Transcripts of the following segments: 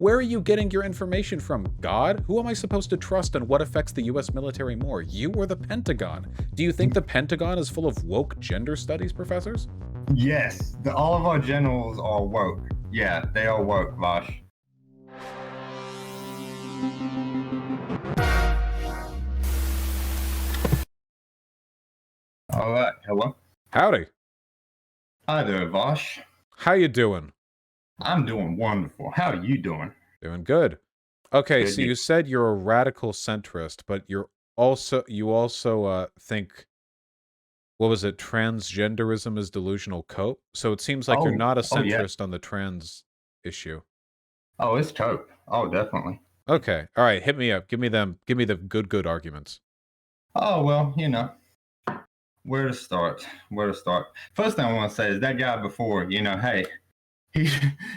Where are you getting your information from? God? Who am I supposed to trust, and what affects the US military more? You or the Pentagon? Do you think the Pentagon is full of woke gender studies professors? Yes, all of our generals are woke. Yeah, they are woke, Vaush. All right, hello. Howdy. Hi there, Vaush. How you doing? I'm doing wonderful. How are you doing? Doing good. Okay, Good. so you said you're a radical centrist, but you also think, what was it, transgenderism is delusional cope? So it seems like you're not a Yeah. centrist on the trans issue. Oh, it's cope. Oh, definitely. Okay, all right, hit me up. Give me the good arguments. Oh, well, where to start? Where to start? First thing I want to say is that guy before, hey, he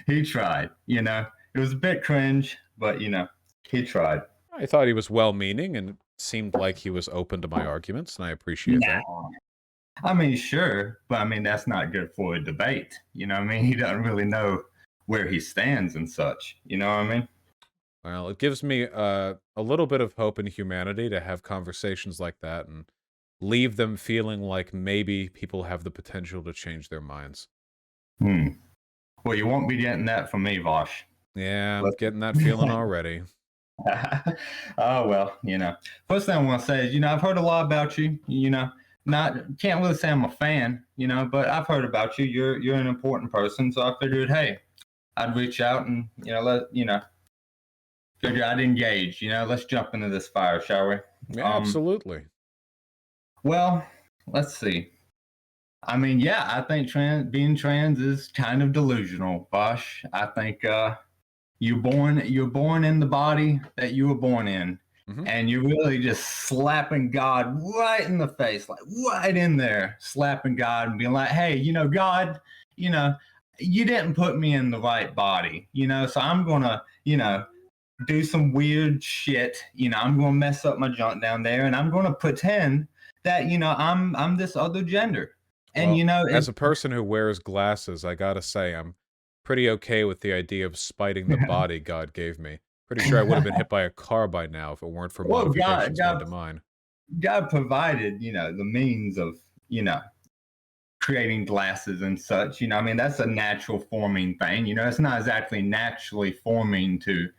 he tried, It was a bit cringe, but he tried. I thought he was well-meaning, and it seemed like he was open to my arguments, and I appreciate that. I mean, sure, but I mean that's not good for a debate. You know what I mean? He doesn't really know where he stands and such. You know what I mean? Well, it gives me a little bit of hope in humanity to have conversations like that and leave them feeling like maybe people have the potential to change their minds. Well, you won't be getting that from me, Vaush. Yeah, I'm getting that feeling already. Oh, well, First thing I want to say is, I've heard a lot about you, can't really say I'm a fan, but I've heard about you. You're an important person. So I figured, hey, I'd reach out and, figure I'd engage, let's jump into this fire, shall we? Yeah, absolutely. Well, let's see. I mean, yeah, I think being trans is kind of delusional, Bosch. I think you're born in the body that you were born in, and you're really just slapping God right in the face, like right in there, slapping God and being like, hey, God, you didn't put me in the right body, so I'm gonna, do some weird shit. I'm gonna mess up my junk down there, and I'm gonna pretend that I'm this other gender. And well, as a person who wears glasses, I gotta say I'm pretty okay with the idea of spiting the body God gave me. Pretty sure I would have been hit by a car by now if it weren't for modifications made to mine. God provided, the means of, creating glasses and such. I mean, that's a natural forming thing. It's not exactly naturally forming to,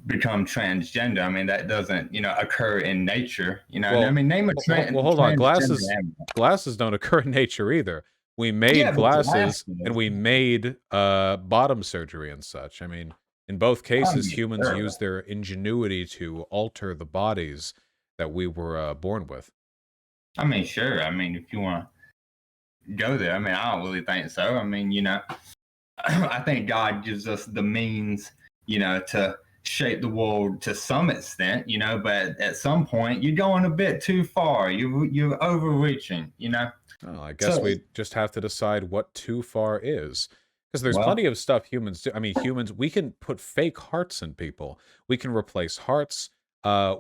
become transgender. I mean, that doesn't, occur in nature. Well, I mean, name a trans. Well, hold on. Glasses don't occur in nature either. We made glasses, and we made bottom surgery and such. I mean, in both cases, humans use their ingenuity to alter the bodies that we were born with. I mean, sure. I mean, if you want to go there, I mean, I don't really think so. I mean, I think God gives us the means, to shape the world to some extent, but at some point you're going a bit too far. You're overreaching, Oh, I guess we just have to decide what too far is. Because there's plenty of stuff humans do. I mean, humans, we can put fake hearts in people. We can replace hearts.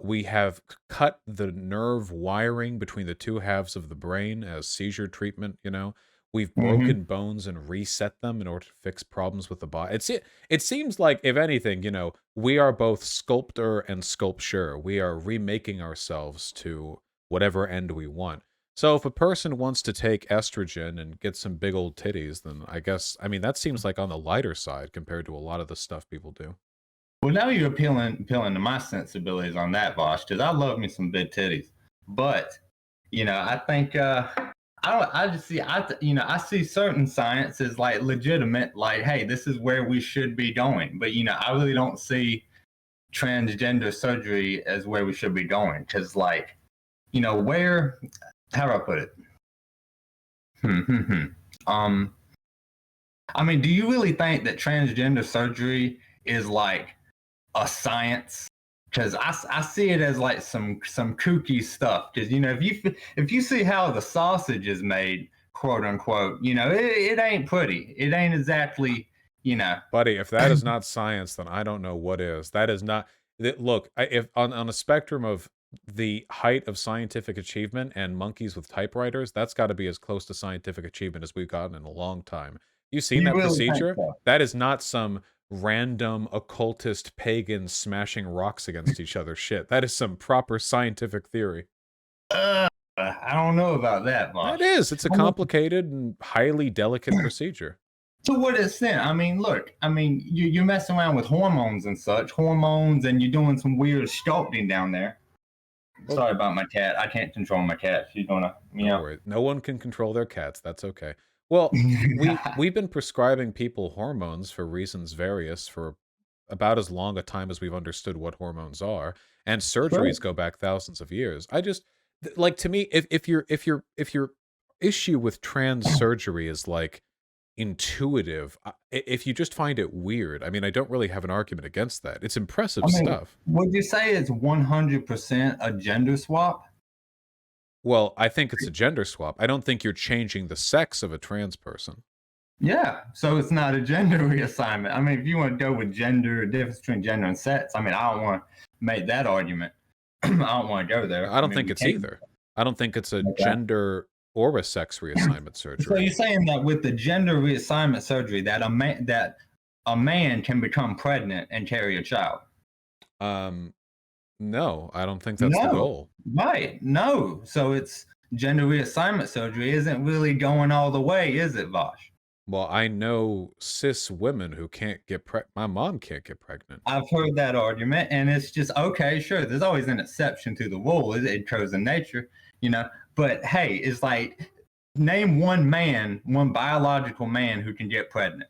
We have cut the nerve wiring between the two halves of the brain as seizure treatment, We've broken bones and reset them in order to fix problems with the body. It seems like, if anything, we are both sculptor and sculpture. We are remaking ourselves to whatever end we want. So if a person wants to take estrogen and get some big old titties, then I mean, that seems like on the lighter side compared to a lot of the stuff people do. Well, now you're appealing to my sensibilities on that, Vosh, because I love me some big titties. But, I think I see certain science as like legitimate, like, hey, this is where we should be going. But I really don't see transgender surgery as where we should be going, because, like, where, how do I put it? I mean, do you really think that transgender surgery is like a science? Because I see it as like some kooky stuff. Because if you see how the sausage is made, quote unquote, it ain't pretty. It ain't exactly, Buddy, if that is not science, then I don't know what is. That is not. Look, if on a spectrum of the height of scientific achievement and monkeys with typewriters, that's got to be as close to scientific achievement as we've gotten in a long time. You seen that procedure? That is not some random occultist pagans smashing rocks against each other shit. That is some proper scientific theory. I don't know about that, It Vaush. is. It's a complicated and highly delicate procedure. To what extent? I mean, look, I mean, you're messing around with hormones and such, hormones, and you're doing some weird sculpting down there. Well, sorry about my cat. I can't control my cat. She's gonna meow. No one can control their cats. That's okay. Well, we've been prescribing people hormones for reasons various for about as long a time as we've understood what hormones are, and surgeries go back thousands of years. I just like, to me, if your issue with trans surgery is like intuitive, if you just find it weird, I mean, I don't really have an argument against that. It's impressive stuff. Would you say it's 100% a gender swap? Well, I think it's a gender swap. I don't think you're changing the sex of a trans person. Yeah, so it's not a gender reassignment. I mean, if you want to go with gender, difference between gender and sex, I mean, I don't want to make that argument. I don't want to go there. I don't think it's either. I don't think it's a gender or a sex reassignment surgery. So you're saying that with the gender reassignment surgery, that a man can become pregnant and carry a child? No, I don't think that's the goal. Right. No. So it's gender reassignment surgery isn't really going all the way, is it, Vaush? Well, I know cis women who can't get pregnant. My mom can't get pregnant. I've heard that argument, and it's just, okay, sure, there's always an exception to the rule. It occurs in nature, you know. But hey, it's like, name one man, one biological man who can get pregnant.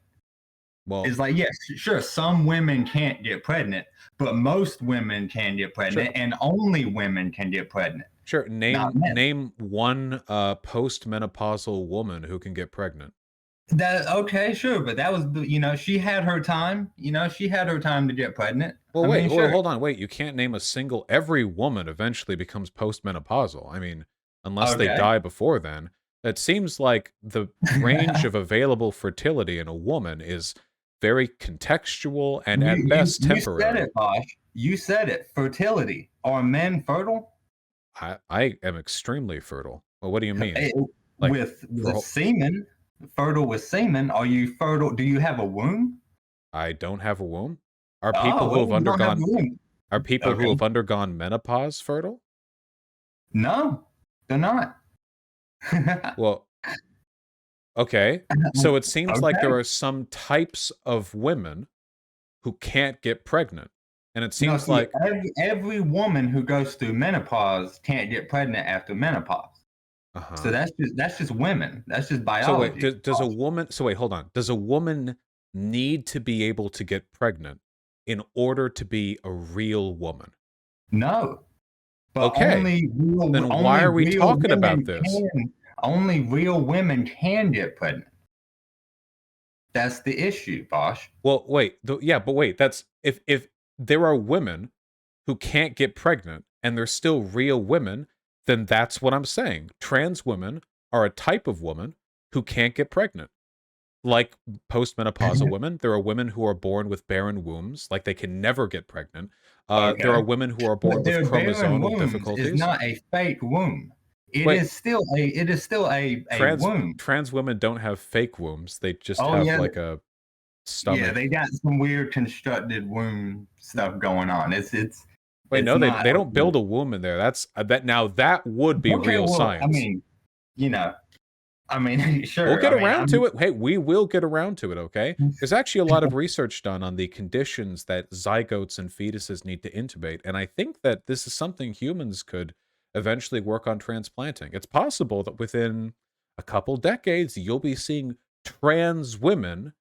Well, it's like, yes, sure, some women can't get pregnant, but most women can get pregnant, and only women can get pregnant. Sure, name one postmenopausal woman who can get pregnant. Okay, sure, but that was, you know, she had her time. You know, she had her time to get pregnant. Well, hold on, wait. You can't name a single. Every woman eventually becomes postmenopausal. I mean, unless they die before then. It seems like the range of available fertility in a woman is very contextual and at best temporary. You said it, Vaush. You said it. Fertility. Are men fertile? I am extremely fertile. Well, what do you mean? Like, with semen, fertile with semen. Are you fertile? Do you have a womb? I don't have a womb. Are people who have undergone who have undergone menopause fertile? No, they're not. Well, okay. So it seems like there are some types of women who can't get pregnant. And it seems like every woman who goes through menopause can't get pregnant after menopause. So that's just women. That's just biology. So wait, does a woman? So wait, hold on. Does a woman need to be able to get pregnant in order to be a real woman? No. But okay. Then why are we talking about this? Only real women can get pregnant. That's the issue, Vaush. Well, wait. But wait. That's if there are women who can't get pregnant and they're still real women, then that's what I'm saying. Trans women are a type of woman who can't get pregnant. Like postmenopausal women, there are women who are born with barren wombs, like they can never get pregnant. There are women who are born with chromosomal difficulties. It's not a fake womb. It is still a womb. Trans women don't have fake wombs. They just have like a stomach. Yeah, they got some weird constructed womb stuff going on. Wait, no, they don't build a womb in there. That would be real science. I mean, you know, sure. We'll get around to it. Hey, we will get around to it, okay? There's actually a lot of research done on the conditions that zygotes and fetuses need to intubate, and I think that this is something humans could eventually work on transplanting. It's possible that within a couple decades, you'll be seeing trans women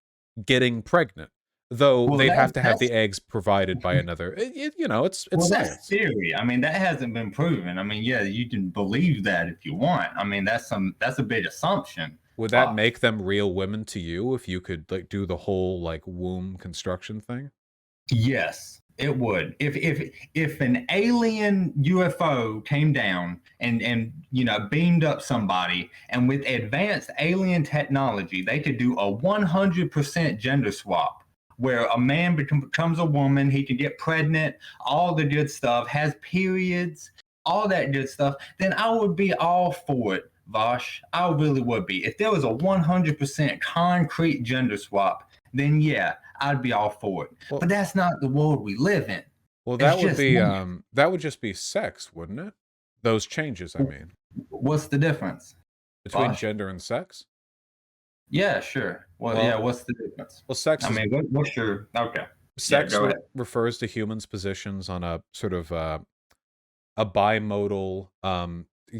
getting pregnant. Though they'd have to have the eggs provided by another. It's science. That's theory. I mean, that hasn't been proven. I mean, yeah, you can believe that if you want. I mean, that's a big assumption. Would that make them real women to you if you could like do the whole like womb construction thing? Yes, it would. If an alien UFO came down and beamed up somebody, and with advanced alien technology, they could do a 100% gender swap, where a man becomes a woman, he can get pregnant, all the good stuff, has periods, all that good stuff, then I would be all for it, Vaush. I really would be. If there was a 100% concrete gender swap, then yeah, I'd be all for it. Well, but that's not the world we live in. well, It's that would just be nature. that would just be sex, wouldn't it? Those changes, I mean, What's the difference, between Bosh? gender and sex. Yeah, sure. Well, yeah, Well, what's the difference? well, sex I is mean, what's your okay? Yeah, sex go ahead. refers to humans' positions on a sort of a bimodal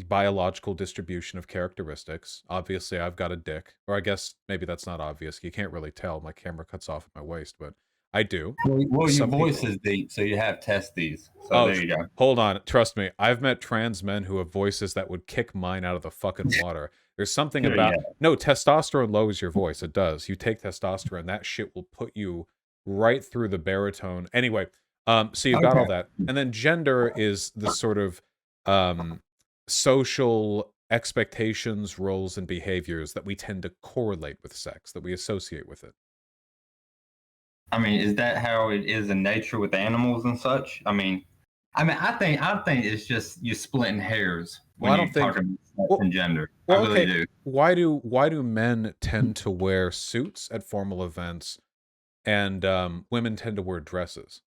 biological distribution of characteristics. Obviously, I've got a dick, or I guess maybe that's not obvious. You can't really tell. My camera cuts off at my waist, but I do. Well, your Some voice people. is deep, so you have testes. So Oh, there you go. hold on. Trust me. I've met trans men who have voices that would kick mine out of the fucking water. There's something Sure, about yeah. no testosterone lowers your voice. It does. You take testosterone, that shit will put you right through the baritone. Anyway, so you've got all Okay. that, and then gender is the sort of um social expectations, roles, and behaviors that we tend to correlate with sex, that we associate with it. I mean, is that how it is in nature with animals and such? I think it's just you splitting hairs Well, when I you don't talk think. about sex Well, and gender. I well, really okay. do. Why do men tend to wear suits at formal events and women tend to wear dresses?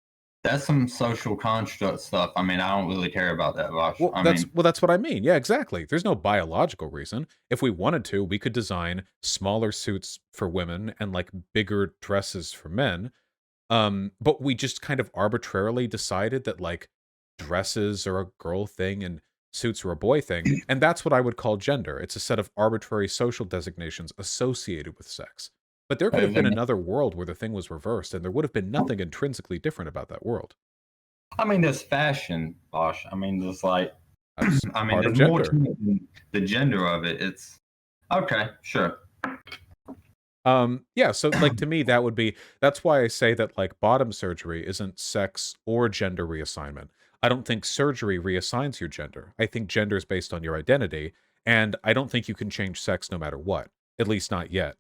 That's some social construct stuff. I mean, I don't really care about that, Vosh. I mean, Well, that's what I mean. Yeah, exactly. There's no biological reason. If we wanted to, we could design smaller suits for women and like bigger dresses for men. But we just kind of arbitrarily decided that like dresses are a girl thing and suits are a boy thing, and that's what I would call gender. It's a set of arbitrary social designations associated with sex. But there could have been another world where the thing was reversed, and there would have been nothing intrinsically different about that world. there's fashion, Vosh. I mean, there's like, That's part of there's more to gender. it than the gender of it. It's okay, sure. Yeah, so like to me that would be that's why I say that like bottom surgery isn't sex or gender reassignment. I don't think surgery reassigns your gender. I think gender is based on your identity, and I don't think you can change sex no matter what. At least not yet.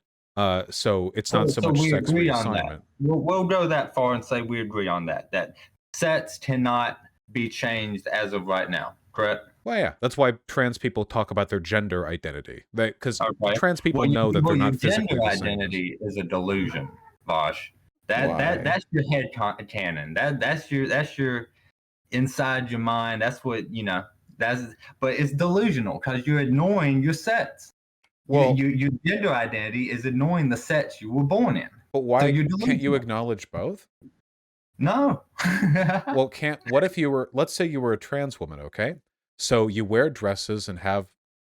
So it's not so So much we sex agree on that. reassignment. We'll go that far and say we agree on that. That sets cannot be changed as of right now. Correct. Well, yeah, that's why trans people talk about their gender identity. Because Okay. trans people Well, know that they're your not physically gender the same person. identity is a delusion, Vosh. Why? That's your head canon. That's your inside your mind. That's what you know. That's but it's delusional because you're ignoring your sets. Well, Your gender identity is ignoring the sets you were born in. but So why you're can't you delusional. acknowledge both? No. Well, can't what if you were let's say you were a trans woman, okay? So you wear dresses and have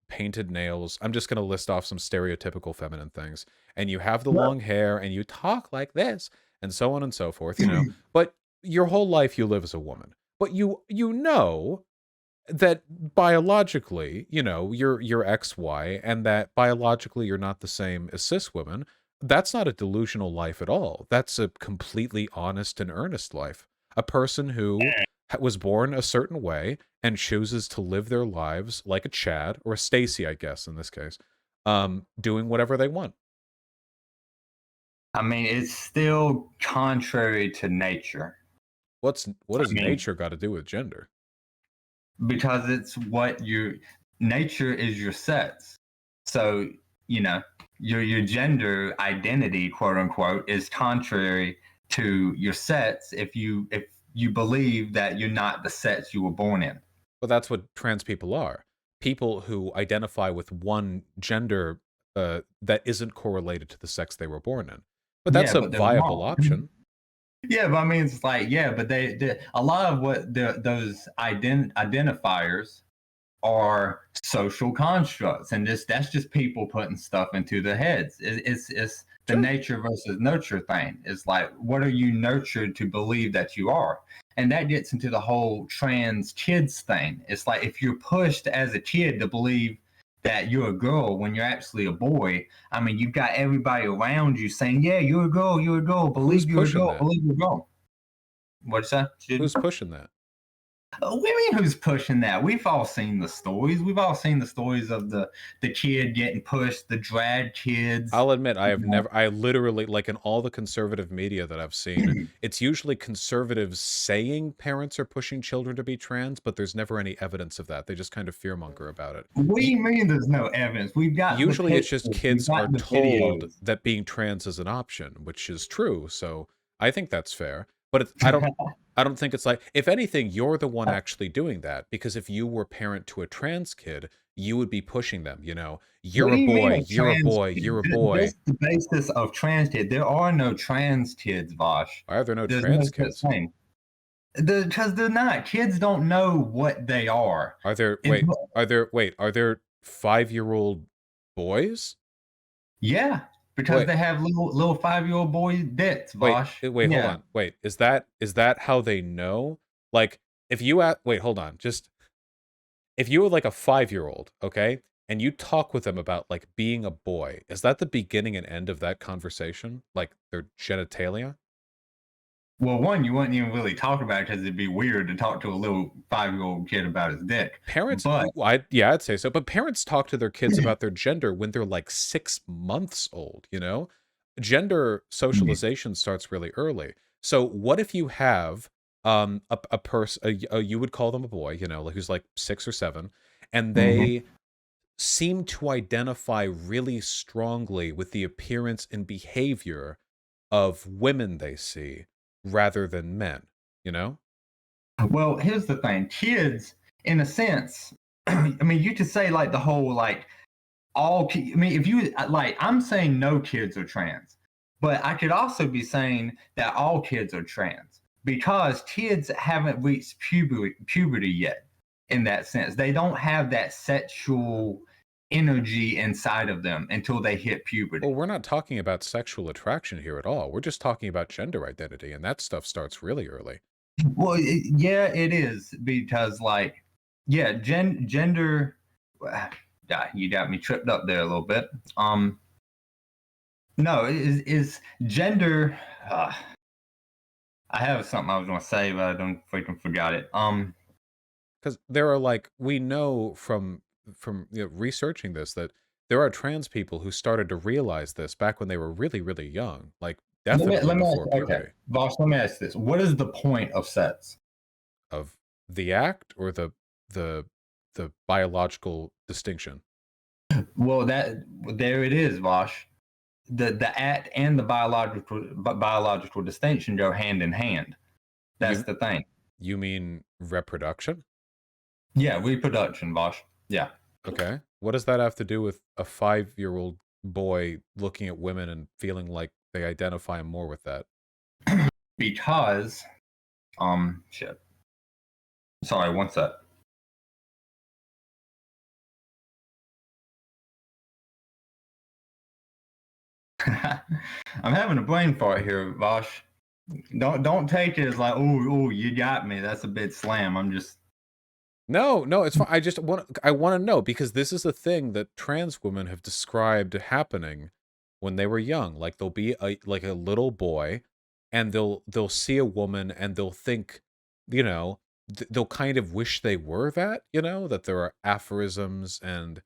painted nails. I'm just going to list off some stereotypical feminine things. And you have the long hair and you talk like this and so on and so forth, you know. But your whole life you live as a woman. But you know that biologically, you know, you're XY and that biologically you're not the same as cis women. That's not a delusional life at all. That's a completely honest and earnest life. A person who was born a certain way and chooses to live their lives like a Chad or a Stacy, I guess in this case, doing whatever they want. I mean, it's still contrary to nature. What I does mean, nature got to do with gender? because it's what your nature is your sets. So, you know, your gender identity, quote unquote, is contrary to your sets if you believe that you're not the sets you were born in. Well, that's what trans people are. People who identify with one gender that isn't correlated to the sex they were born in. But that's Yeah, a but they're viable wrong. option. Yeah, but I mean, it's like, yeah, but they a lot of what those identifiers are social constructs, and that's just people putting stuff into their heads. It's the Sure. nature versus nurture thing. It's like, what are you nurtured to believe that you are? And that gets into the whole trans kids thing. It's like if you're pushed as a kid to believe that you're a girl when you're actually a boy. I mean, you've got everybody around you saying, "Yeah, you're a girl. You're a girl. Who's Believe you're a pushing girl. that? Believe you're a girl." What's that? Who's pushing that? Women who's pushing that. We've all seen the stories. We've all seen the stories of the kid getting pushed, the drag kids. I'll admit I You have never I literally like in all the conservative media that I've seen, know. it's usually conservatives saying parents are pushing children to be trans, but there's never any evidence of that. They just kind of fearmonger about it. What do you mean there's no evidence? We've got the Usually it's just pictures, we've kids are got the told videos. that being trans is an option, which is true. So I think that's fair. But I don't think it's like if anything, you're the one actually doing that because if you were parent to a trans kid, you would be pushing them, you know. What You're do a you mean boy, a you're a trans boy, kid? you're a boy. Just the basis of trans kid. There are no trans kids, Vosh. Why are there no There's no trans such kids? thing. Because they're not. Kids don't know what they are. Are there It's, are there 5-year-old boys? yeah, because Wait, they have little 5-year-old boy dicks, Vosh. hold Yeah. on. Wait, is that how they know? Like if you wait, hold on. Just if you were like a 5-year-old, okay, and you talk with them about like being a boy, is that the beginning and end of that conversation? Like their genitalia? Well, one, you wouldn't even really talk about it because it'd be weird to talk to a little 5-year-old kid about his dick. Parents, But yeah, I'd say so. But parents talk to their kids about their gender when they're like 6 months old, you know? Gender socialization starts really early. So what if you have a person, you would call them a boy, you know, like who's like 6 or 7, and Mhm. they seem to identify really strongly with the appearance and behavior of women they see rather than men, you know? Well, here's the thing. Kids, in a sense, I mean, you could say like the whole like I mean, if you like, I'm saying no kids are trans, but I could also be saying that all kids are trans because kids haven't reached puberty yet. In that sense, they don't have that sexual energy inside of them until they hit Well, puberty. we're not talking about sexual attraction here at all. We're just talking about gender identity, and that stuff starts really early. Well, yeah, it is because like, yeah, gender. You got me tripped up there a little bit. No, is gender. I have something I was going to say, but I don't freaking forgot it. Because there are like we know from researching this that there are trans people who started to realize this back when they were really really young, like definitely Let me before ask. Okay, puberty. Vosh, let me ask this: what is the point of sex? Of the act or the the biological distinction. Well, that there it is, Vosh. The act and the biological distinction go hand in hand. That's You the thing. you mean reproduction? Yeah, reproduction, Vosh. Yeah. Okay. What does that have to do with a 5-year-old boy looking at women and feeling like they identify more with that? Because shit. Sorry, one sec. I'm having a brain fart here, Vosh. Don't take it as like, oh, you got me. That's a bit slam. I'm just No, no, it's fine. I want to know because this is a thing that trans women have described happening when they were young. Like they'll be a little boy and they'll see a woman and they'll think, you know, they'll kind of wish they were that, you know, that there are aphorisms and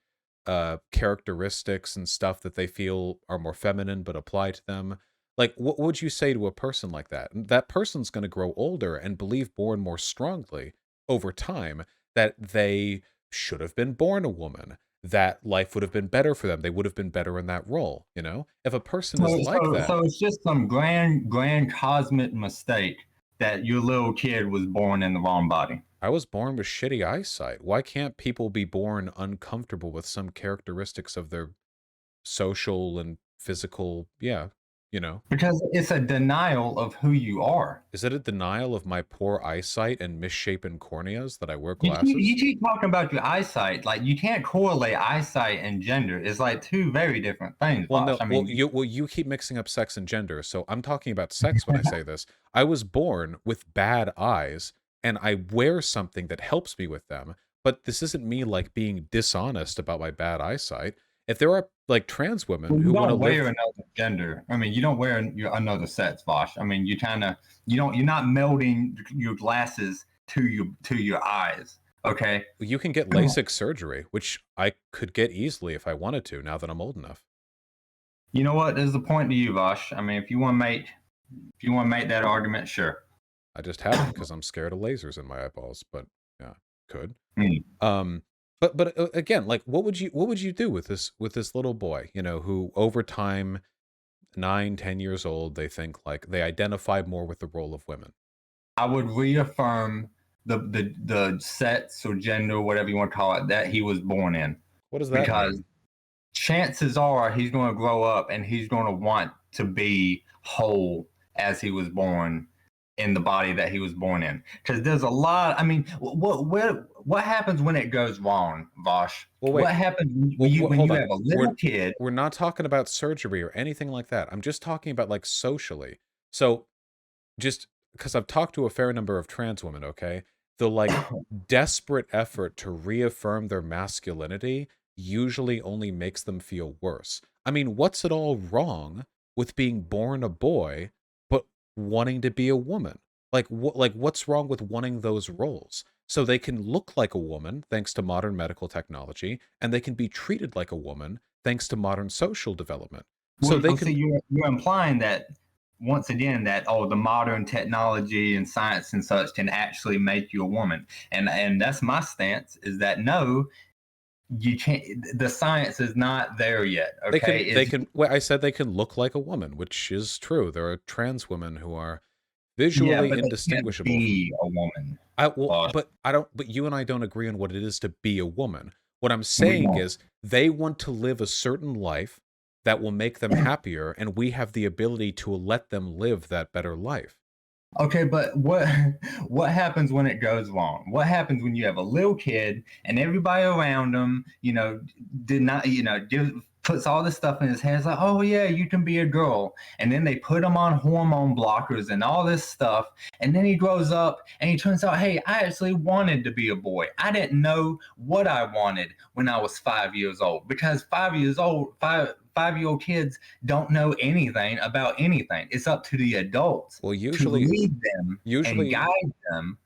characteristics and stuff that they feel are more feminine but apply to them. Like what would you say to a person like that? That person's going to grow older and believe more and more strongly over time that they should have been born a woman, that life would have been better for them. They would have been better in that role, you know? If a person is like that, so it's just some grand cosmic mistake that your little kid was born in the wrong body. I was born with shitty eyesight. Why can't people be born uncomfortable with some characteristics of their social and physical, yeah, you know? Because it's a denial of who you are. Is it a denial of my poor eyesight and misshapen corneas that I wear You glasses? keep talking about your eyesight. Like you can't correlate eyesight and gender. It's like two very different things, Well, Bosh. no, I mean, you keep mixing up sex and gender, so I'm talking about sex when I say this. I was born with bad eyes, and I wear something that helps me with them, but this isn't me, like, being dishonest about my bad eyesight. If there are, like, trans women well, who you wanna don't wear live another gender. I mean, you don't wear another sex, Bosh. I mean, you kind of you don't you're not melding your glasses to your eyes. Okay. You can get LASIK surgery, which I could get easily if I wanted to, now that I'm old enough. You know what? There's a point to you, Vaush. I mean, if you want to make that argument, sure. I just haven't because I'm scared of lasers in my eyeballs, but yeah, could. Mm. But again, like what would you do with this little boy, you know, who over time, 9, 10 years old, they think like they identify more with the role of women? I would reaffirm the sex or gender, whatever you want to call it, that he was born in. What does that Because mean? chances are he's going to grow up and he's going to want to be whole as he was born in the body that he was born in. Because there's a lot. I mean, what happens when it goes wrong, Vaush? Well, wait. What happens when you Hold on. have a little kid? We're not talking about surgery or anything like that. I'm just talking about like socially. So just because I've talked to a fair number of trans women, okay? The like desperate effort to reaffirm their masculinity usually only makes them feel worse. I mean, what's it all wrong with being born a boy but wanting to be a woman? Like what's wrong with wanting those roles? So they can look like a woman thanks to modern medical technology, and they can be treated like a woman thanks to modern social development. So Well, they see, can you're implying that once again that the modern technology and science and such can actually make you a woman, and that's my stance is that no, you can't. The science is not there yet. Okay, they can well, I said they can look like a woman, which is true. There are trans women who are yeah, visually but they can't indistinguishable from be a woman. but you and I don't agree on what it is to be a woman. What I'm We saying don't. is they want to live a certain life that will make them happier, and we have the ability to let them live that better life. Okay, but what happens when it goes wrong? What happens when you have a little kid and everybody around him, did not, puts all this stuff in his head? It's like, oh yeah, you can be a girl, and then they put him on hormone blockers and all this stuff, and then he grows up and he turns out, hey, I actually wanted to be a boy. I didn't know what I wanted when I was 5 years old because 5 years old, 5-year-old kids don't know anything about anything. It's up to the adults Well, to lead them and usually guide them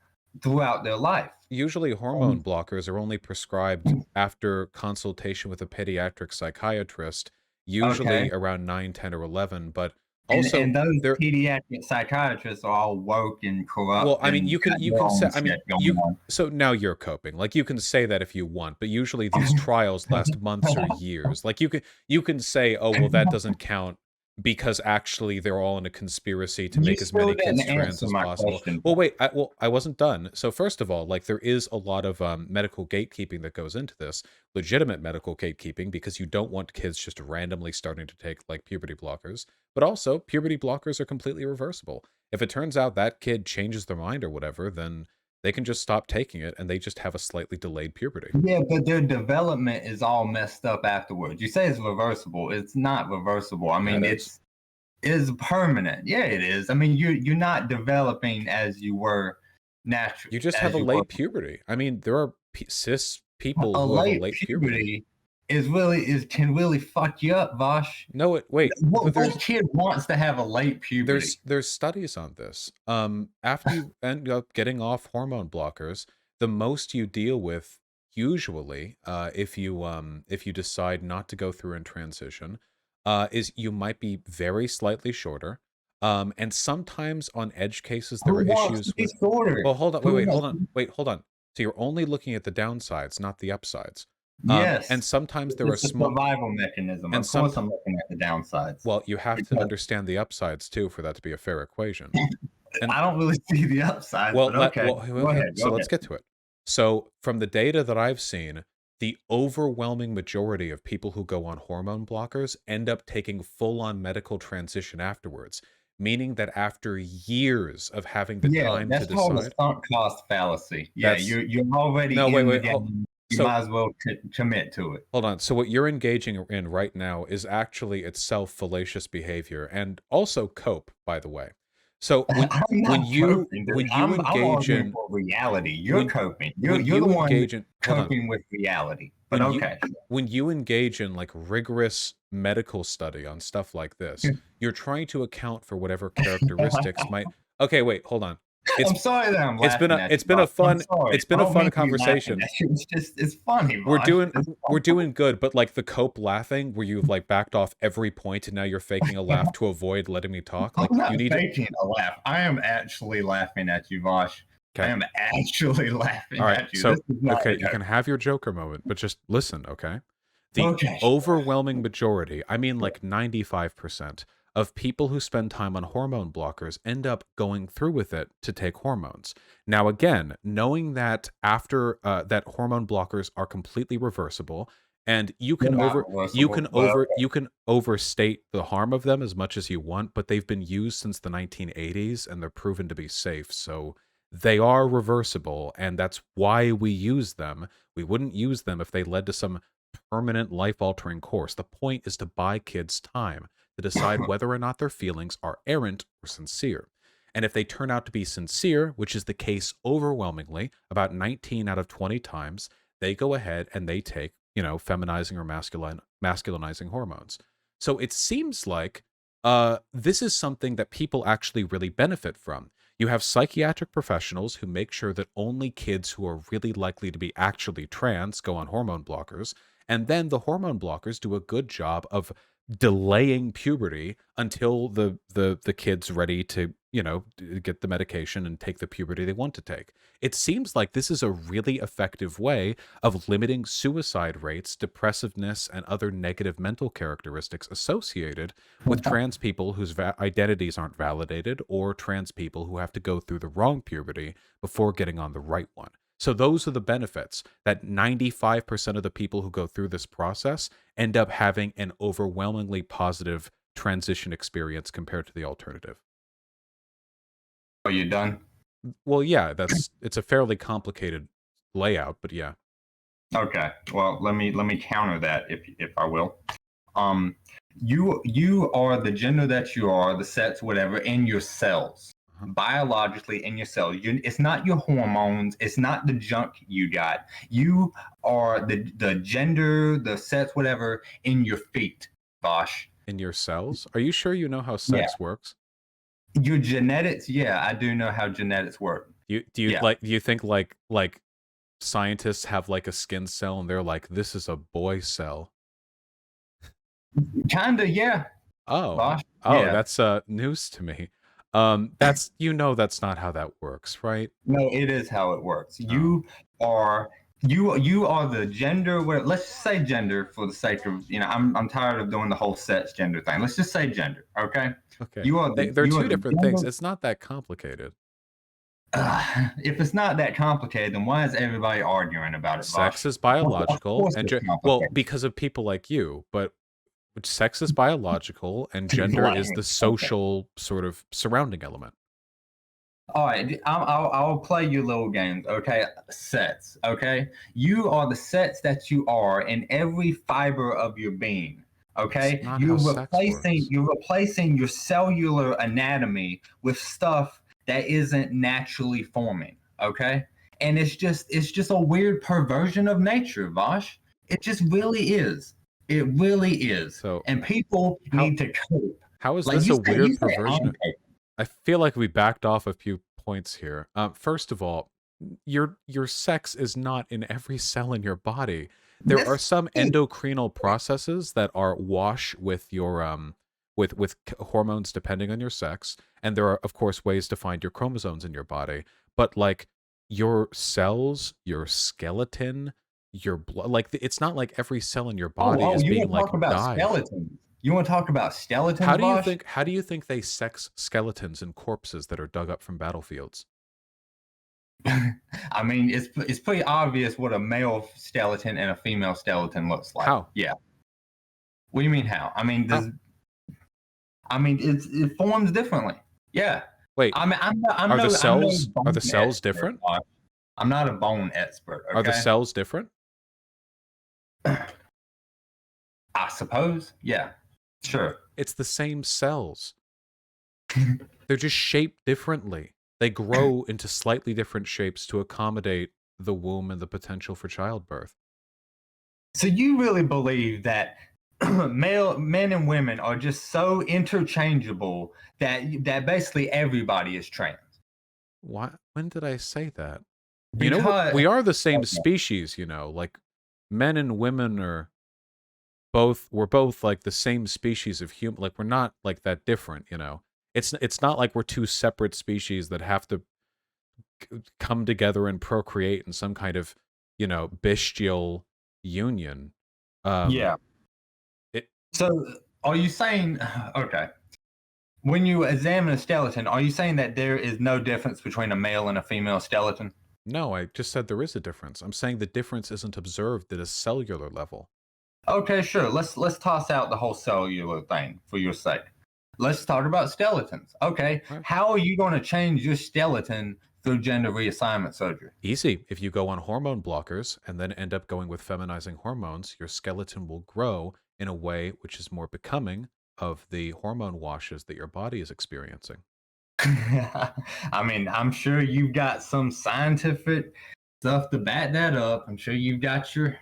throughout their life. usually hormone blockers are only prescribed after consultation with a pediatric psychiatrist, Okay. usually around 9, 10, or 11, but And also and those there pediatric psychiatrists are all woke and well, corrupt I mean, and got you their can say, own I mean, shit going on. so now you're coping. Like you can say that if you want, but usually these trials last months or years. Like you can say, oh, well, that doesn't count because actually they're all in a conspiracy to You make as still many didn't kids trans answer as my possible. question. Well, wait, I wasn't done. So first of all, like there is a lot of medical gatekeeping that goes into this, legitimate medical gatekeeping, because you don't want kids just randomly starting to take like puberty blockers. But also, puberty blockers are completely reversible. If it turns out that kid changes their mind or whatever, then they can just stop taking it and they just have a slightly delayed puberty. Yeah, but their development is all messed up afterwards. You say it's reversible. It's not reversible. I Yeah, mean, it is. it's is permanent. Yeah, it is. I mean, you're not developing as you were natural You just have as a you were. late puberty. I mean, there are cis people A who have a late late puberty. puberty is can really fuck you up, Vosh. No, wait. What kid wants to have a late puberty? There's studies on this. After you end up getting off hormone blockers, the most you deal with usually, if you decide not to go through and transition, is you might be very slightly shorter. And sometimes on edge cases there Who are wants to issues be with. shorter? Well, hold on, Who wait, hold on. So you're only looking at the downsides, not the upsides. And Yes, sometimes there are it's a small, survival mechanism. and Of some course, I'm looking at the downsides. well, you have to Because understand the upsides too for that to be a fair equation. And I don't really see the upsides, but okay. Go okay, ahead. Go so let's ahead. get to it. So from the data that I've seen, the overwhelming majority of people who go on hormone blockers end up taking full-on medical transition afterwards, meaning that after years of having the Yeah, time to that's called a decide, sunk cost fallacy. Yeah, that's you're already no, in the wait, game. You so might as well commit to it. hold on. So what you're engaging in right now is actually itself fallacious behavior and also cope, by the way. So I'm not coping, dude. when you I'm engage arguing in for reality. You're when coping. when You're the you one engage in hold on coping with reality. But when you okay. when you engage in like rigorous medical study on stuff like this, you're trying to account for whatever characteristics might. Okay, wait, hold on. I'm sorry that I'm it's been laughing a at it's you, been a Bob. I'm fun sorry. it's been I a don't fun mean to be laughing conversation. at you. It's funny, Bosh. It's We're funny. doing good, but like the cope laughing where you've like backed off every point and now you're faking a laugh to avoid letting me talk. I'm Like not you need to. faking a laugh. I am actually laughing at you, Bosh. I Okay. am actually laughing All right. at you. This So is not okay, a you joke. can have your Joker moment, but just listen, okay? The Okay, sure. overwhelming majority, I mean like 95% of people who spend time on hormone blockers end up going through with it to take hormones. Now again, knowing that after that hormone blockers are completely reversible and They're not reversible, but you can overstate the harm of them as much as you want, but they've been used since the 1980s and they're proven to be safe. So they are reversible, and that's why we use them. We wouldn't use them if they led to some permanent life altering course. The point is to buy kids time to decide whether or not their feelings are errant or sincere. And if they turn out to be sincere, which is the case overwhelmingly, about 19 out of 20 times, they go ahead and they take, feminizing or masculinizing hormones. So it seems like this is something that people actually really benefit from. You have psychiatric professionals who make sure that only kids who are really likely to be actually trans go on hormone blockers. And then the hormone blockers do a good job of delaying puberty until the kid's ready to, get the medication and take the puberty they want to take. It seems like this is a really effective way of limiting suicide rates, depressiveness, and other negative mental characteristics associated with trans people whose identities aren't validated, or trans people who have to go through the wrong puberty before getting on the right one. So those are the benefits, that 95% of the people who go through this process end up having an overwhelmingly positive transition experience compared to the alternative. are you done? Well, yeah, it's a fairly complicated layout, but yeah. Okay. Well, let me counter that if I will. Um, you are the gender that you are, the sex, whatever, in your cells, biologically in your cells. It's not your hormones. It's not the junk you got. You are the gender, the sex, whatever, in your feet, Bosh. In your cells? Are you sure you know how Yeah. sex works? Your genetics, yeah, I do know how genetics work. Do you think like scientists have like a skin cell and they're like, this is a boy cell? Kinda, yeah. Oh, Bosh. oh, Yeah. that's news to me. That's that's not how that works, right? No, it is how it works. Oh. You are the gender. Let's just say gender for the sake of I'm tired of doing the whole sex gender thing. Let's just say gender, okay? Okay. You are the They're you are two the different things. gender. It's not that complicated. If it's not that complicated, then why is everybody arguing about it, Sex Bosh? is Of biological, course and it's well, complicated. because of people like you, but sex is biological, and gender Like, is the okay. social sort of surrounding element. All right, I'll play your little games, okay? Sets, okay? You are the sets that you are in every fiber of your being, It's okay? not how You're sex replacing works. you're replacing your cellular anatomy with stuff that isn't naturally forming, okay? And it's just a weird perversion of nature, Vosh. It just really is. It really is. So And people how need to cope. how is Like this you a say, you weird say I'm perversion? I feel like we backed off a few points here. First of all, your sex is not in every cell in your body. There are this some endocrinal processes that are wash with your hormones depending on your sex, and there are of course ways to find your chromosomes in your body. But like your cells, your skeleton, your blood, like it's not like every cell in your body Oh, is you being want to like talk about dyed. skeletons? You want to talk about skeletons, Vosh? How do you think they sex skeletons and corpses that are dug up from battlefields? I mean, it's pretty obvious what a male skeleton and a female skeleton looks like. How? Yeah. What do you mean how? How? It forms differently. Yeah. Wait, I mean, are the I'm no cells bone expert, different? Vosh. I'm not a bone expert. Are the Okay. cells different? I suppose. Yeah. Sure. It's the same cells. They're just shaped differently. They grow into slightly different shapes to accommodate the womb and the potential for childbirth. So you really believe that men and women are just so interchangeable that basically everybody is trans? Why? When did I say that? You know, Because we are the same okay, species, you know, like men and women are both, we're both like the same species of human, like we're not like that different, you know. It's not like we're two separate species that have to come together and procreate in some kind of, you know, bestial union. Um yeah. it So are you saying okay? When you examine a skeleton, are you saying that there is no difference between a male and a female skeleton? no, I just said there is a difference. I'm saying the difference isn't observed at a cellular level. Okay, sure. Let's toss out the whole cellular thing for your sake. Let's talk about skeletons. Okay, Right. how are you going to change your skeleton through gender reassignment surgery? Easy. If you go on hormone blockers and then end up going with feminizing hormones, your skeleton will grow in a way which is more becoming of the hormone washes that your body is experiencing. I mean, I'm sure you've got some scientific stuff to back that up. I'm sure you've got your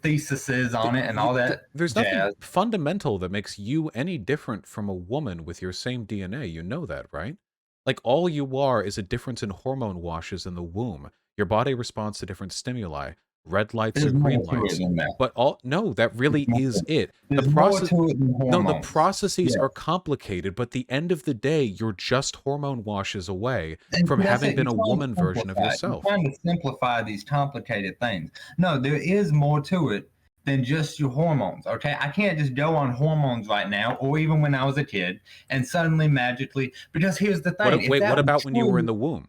theses on it and all that There's nothing jazz. fundamental that makes you any different from a woman with your same DNA. You know that, right? Like all you are is a difference in hormone washes in the womb. Your body responds to different stimuli, red lights or There's more green to it lights. than that. But all no, that really is it. The There's more process to it than no, the hormones. processes Yeah. are complicated, but at the end of the day, you're just hormone washes away And from that's having it. been You're a trying to woman version of simplify it. You're yourself. trying to simplify these complicated things. No, there is more to it than just your hormones. Okay. I can't just go on hormones right now, or even when I was a kid, and suddenly magically, because here's the thing. If What that were about when you were in true, the womb?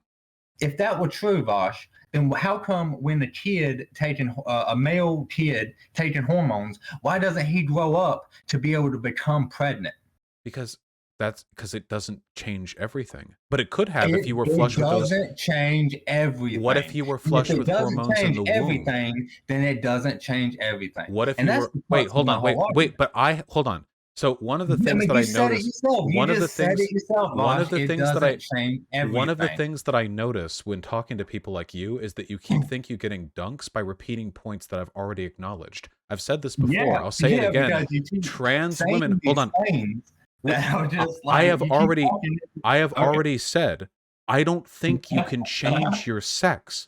if that were true, Vosh, then how come when a kid taking a male kid taking hormones, why doesn't he grow up to be able to become pregnant? Because that's because it doesn't change everything. But it could have if you were It flush with those. doesn't change What if everything. you were And if flush it with doesn't hormones in change the womb? everything, then it doesn't change everything. What if And you that's were the wait, crux of hold my on, whole wait, argument. but I hold on. So I mean, you said it yourself. You one of the just said it things yourself, one Vosh. of the It things that doesn't I change one of the everything. things that I notice when talking to people like you is that you think you're getting dunks by repeating points that I've already acknowledged. I've said this before. Yeah, I'll say it yeah, again. because you keep Trans women, saying hold these on. things W- that are I just I like have you keep already talking. I have Okay. already said I don't think you can change your sex.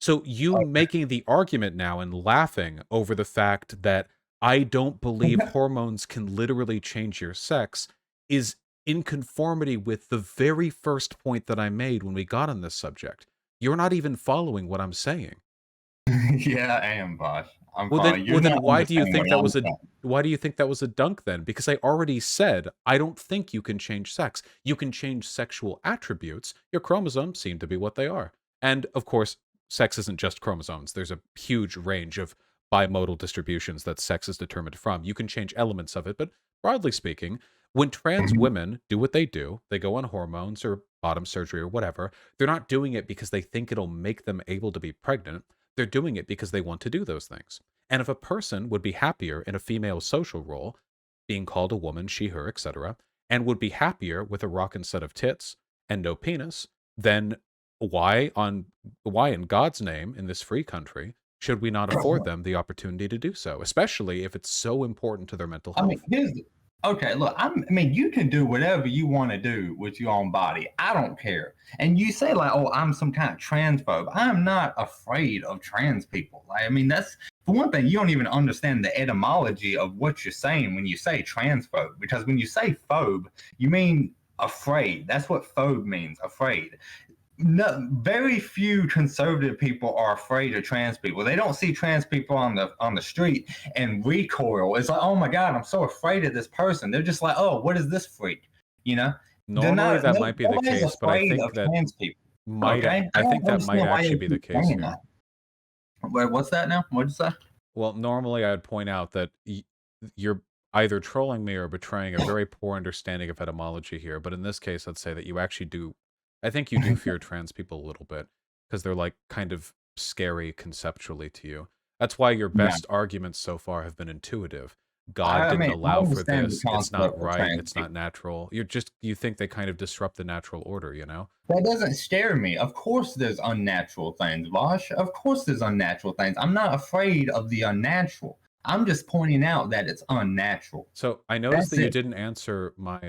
So you making the argument now and laughing over the fact that I don't believe hormones can literally change your sex is in conformity with the very first point that I made when we got on this subject. You're not even following what I'm saying. Yeah, I am, Vosh. I'm following. You're Well then not why do you understanding think what that I'm was a saying. why do you think that was a dunk then? Because I already said I don't think you can change sex. You can change sexual attributes. Your chromosomes seem to be what they are. And of course, sex isn't just chromosomes. There's a huge range of bimodal distributions that sex is determined from. You can change elements of it, but broadly speaking, when trans Mhm. women do what they do, they go on hormones or bottom surgery or whatever, they're not doing it because they think it'll make them able to be pregnant. They're doing it because they want to do those things. And if a person would be happier in a female social role, being called a woman, she, her, etc., and would be happier with a rockin' set of tits and no penis, then why in God's name in this free country should we not afford them the opportunity to do so, especially if it's so important to their mental I mean, health? okay. Look, I mean, you can do whatever you want to do with your own body. I don't care. And you say like, "Oh, I'm some kind of transphobe." I'm not afraid of trans people. Like, I mean, that's for one thing. You don't even understand the etymology of what you're saying when you say transphobe. Because when you say phobe, you mean afraid. That's what phobe means, afraid. No, very few conservative people are afraid of trans people. They don't see trans people on the street and recoil. It's like, oh my god, I'm so afraid of this person. They're just like, oh, what is this freak? You know, they're Normally not. that No, might be the nobody's case, but afraid of trans people. Okay, I I don't think that might understand why actually you be the keep case saying here. that. Wait, what's that now? What did you say? Well, normally I'd point out that you're either trolling me or betraying a very poor understanding of etymology here. But in this case, I'd say that you actually do. I think you do fear trans people a little bit because they're like kind of scary conceptually to you. That's why your No, best arguments so far have been intuitive. God I didn't mean, I allow for understand the this. It's not concept of right. trans It's not people. natural. You think they kind of disrupt the natural order, you know? That doesn't scare me. Of course, there's unnatural things, Vosh. Of course, there's unnatural things. I'm not afraid of the unnatural. I'm just pointing out that it's unnatural. So I noticed That's that you it. didn't answer my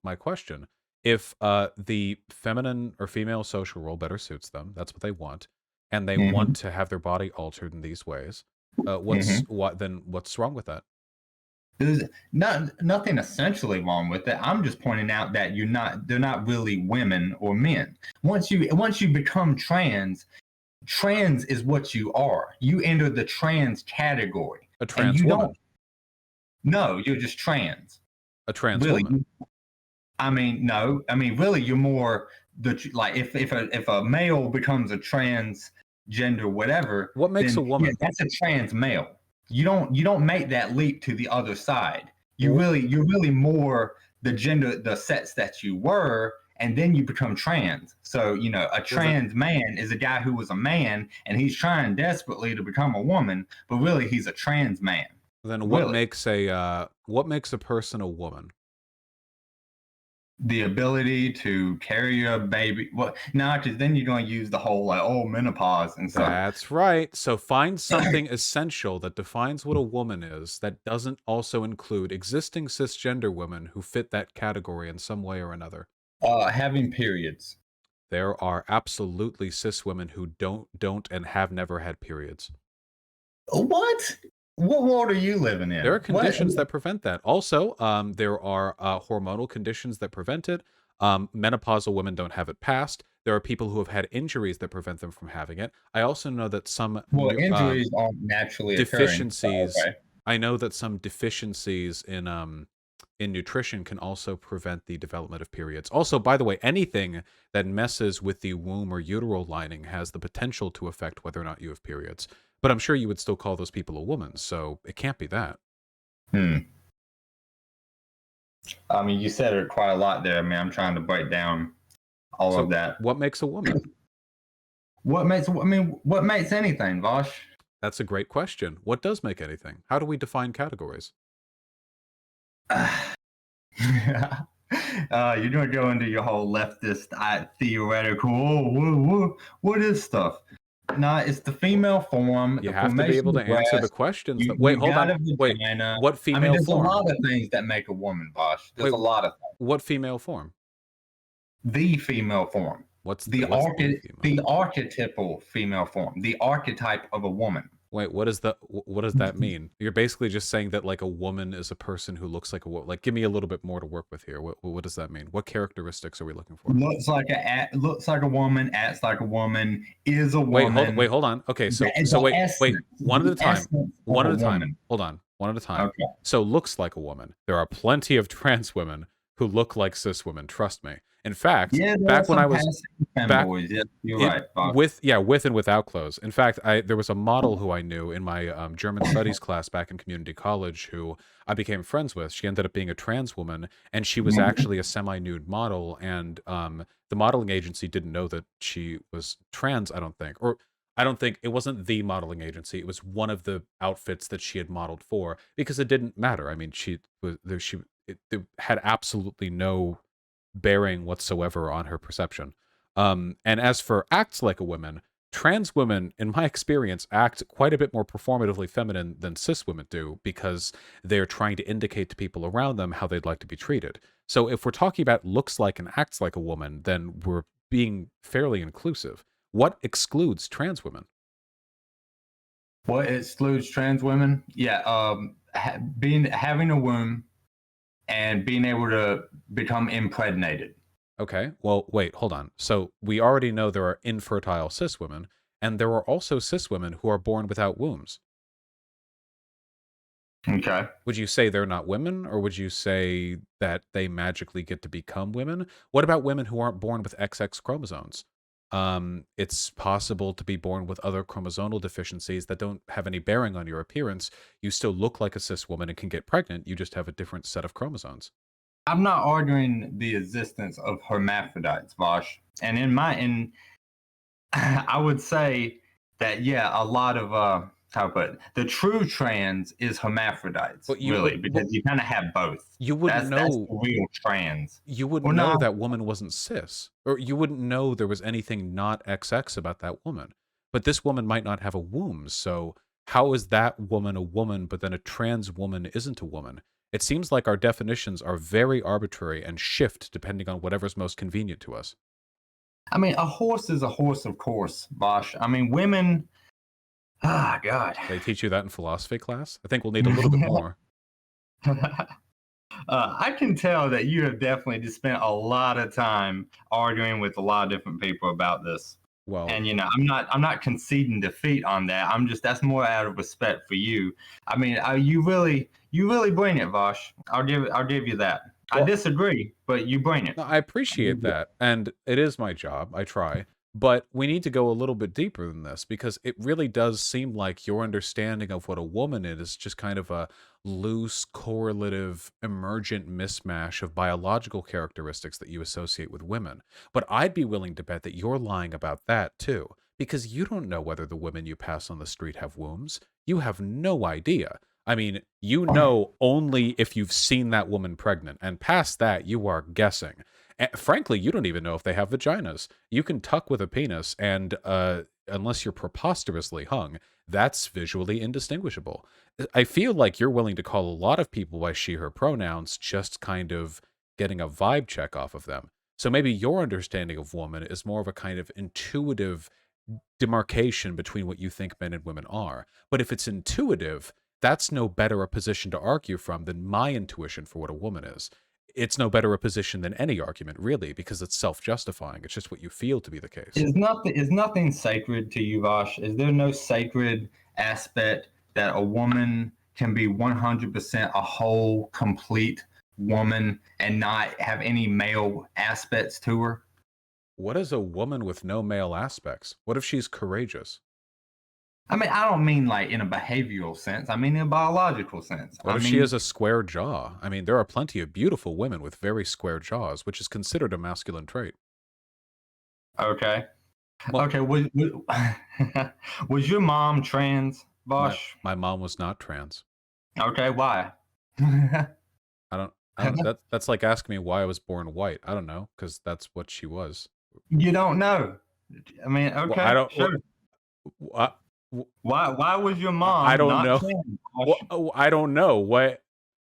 my question. if the feminine or female social role better suits them, that's what they want, and they Mm-hmm. want to have their body altered in these ways, Mm-hmm. what's wrong with that? There's nothing essentially wrong with it. I'm just pointing out that they're not really women or men. Once you become trans, trans is what you are. You enter the trans category. A And trans you don't woman, no, you're just trans. a trans Really. woman. I mean, no. I mean, really you're more like if a male becomes a transgender whatever, What makes then a yeah, woman? that's a trans male. You don't make that leap to the other side. Wh- You're really more the sex that you were, and then you become trans. So, a Well, then, trans man is a guy who was a man and he's trying desperately to become a woman, but really he's a trans man. Really. what makes a person a woman? The ability to carry a baby. Well, no, because then you're going to use the whole like, oh, menopause and stuff. That's right. So find something essential that defines what a woman is that doesn't also include existing cisgender women who fit that category in some way or another. Having periods. There are absolutely cis women who don't and have never had periods. What? What world are you living There are in? What? conditions that prevent that. Also, there are hormonal conditions that prevent it. Menopausal women don't have it passed. There are people who have had injuries that prevent them from having it. I also know that some Well, injuries aren't naturally occurring. So, deficiencies. okay. I know that some deficiencies in nutrition can also prevent the development of periods. Also, by the way, anything that messes with the womb or uteral lining has the potential to affect whether or not you have periods. But I'm sure you would still call those people a woman, so it can't be that. Hmm. I mean, you said it quite a lot there. I mean, I'm trying to break down all So, of that. what makes a woman? What makes anything, Vaush? That's a great question. What does make anything? How do we define categories? You're gonna go into your whole leftist theoretical. What is stuff? No, it's the female form, You the have to be able formation to of answer the breast. questions. Wait, You hold got on. a Wait, vagina. what I mean, female there's a form? lot of things that make a woman, Bosch. There's Wait, a lot of things. what female form? The female form, What's the female the form? archetypal female form, the archetype of a woman. Wait, what does that mean? You're basically just saying that like a woman is a person who looks like a woman. Like, give me a little bit more to work with here. What does that mean? What characteristics are we looking for? Looks like a woman, acts like a woman, is a Wait, woman. hold on. Okay, so The wait, essence, one at the a time. essence One of at a a time. woman. Hold on, one at a time. Okay. So looks like a woman. There are plenty of trans women who look like cis women. Trust me. In fact, Yeah, there are back when some I was passing back femboys. Yes, you're it right, Bob. with and without clothes. In fact, there was a model who I knew in my German studies class back in community college who I became friends with. She ended up being a trans woman, and she was Mhm. actually a semi-nude model. And the modeling agency didn't know that she was trans. I don't think, or I don't think it wasn't the modeling agency. It was one of the outfits that she had modeled for because it didn't matter. I mean, she was there. It had absolutely no bearing whatsoever on her perception. And as for acts like a woman, trans women, in my experience, act quite a bit more performatively feminine than cis women do because they're trying to indicate to people around them how they'd like to be treated. So if we're talking about looks like and acts like a woman, then we're being fairly inclusive. What excludes trans women? What excludes trans women? Yeah, having a womb and being able to become impregnated. Okay, well, wait, hold on. So we already know there are infertile cis women, and there are also cis women who are born without wombs. Okay. Would you say they're not women, or would you say that they magically get to become women? What about women who aren't born with XX chromosomes? It's possible to be born with other chromosomal deficiencies that don't have any bearing on your appearance. You still look like a cis woman and can get pregnant. You just have a different set of chromosomes. I'm not arguing the existence of hermaphrodites, Vosh. And I would say that yeah, a lot of how to put it, the true trans is hermaphrodites, But really, because you kind of have both. you wouldn't That's know. the real trans. You wouldn't Or know not. that woman wasn't cis, or you wouldn't know there was anything not XX about that woman. But this woman might not have a womb, so how is that woman a woman, but then a trans woman isn't a woman? It seems like our definitions are very arbitrary and shift depending on whatever's most convenient to us. I mean, a horse is a horse, of course, Bosch. I mean, women. Ah, God. They teach you that in philosophy class? I think we'll need a little bit more. I can tell that you have definitely just spent a lot of time arguing with a lot of different people about this. Well, and I'm not conceding defeat on that. That's more out of respect for you. I mean, you really bring it, Vaush. I'll give you that. Well, I disagree, but you bring it. No, I appreciate that, and it is my job. I try. But we need to go a little bit deeper than this, because it really does seem like your understanding of what a woman is just kind of a loose, correlative, emergent mismatch of biological characteristics that you associate with women. But I'd be willing to bet that you're lying about that too, because you don't know whether the women you pass on the street have wombs. You have no idea. I mean, you know only if you've seen that woman pregnant, and past that, you are guessing. And frankly, you don't even know if they have vaginas. You can tuck with a penis, and unless you're preposterously hung, that's visually indistinguishable. I feel like you're willing to call a lot of people by she, her pronouns, just kind of getting a vibe check off of them. So maybe your understanding of woman is more of a kind of intuitive demarcation between what you think men and women are. But if it's intuitive, that's no better a position to argue from than my intuition for what a woman is. It's no better a position than any argument, really, because it's self-justifying. It's just what you feel to be the case. Is nothing sacred to you, Vosh? Is there no sacred aspect that a woman can be 100% a whole, complete woman and not have any male aspects to her? What is a woman with no male aspects? What if she's courageous? I mean, I don't mean like in a behavioral sense. I mean in a biological sense. What if she has a square jaw? I mean, there are plenty of beautiful women with very square jaws, which is considered a masculine trait. Okay. Well, okay. Was your mom trans, Bosch? My mom was not trans. Okay. Why? That's like asking me why I was born white. I don't know, because that's what she was. You don't know. I mean, okay. Well, I don't. Sure. Why was your mom? I don't know. Well, I don't know.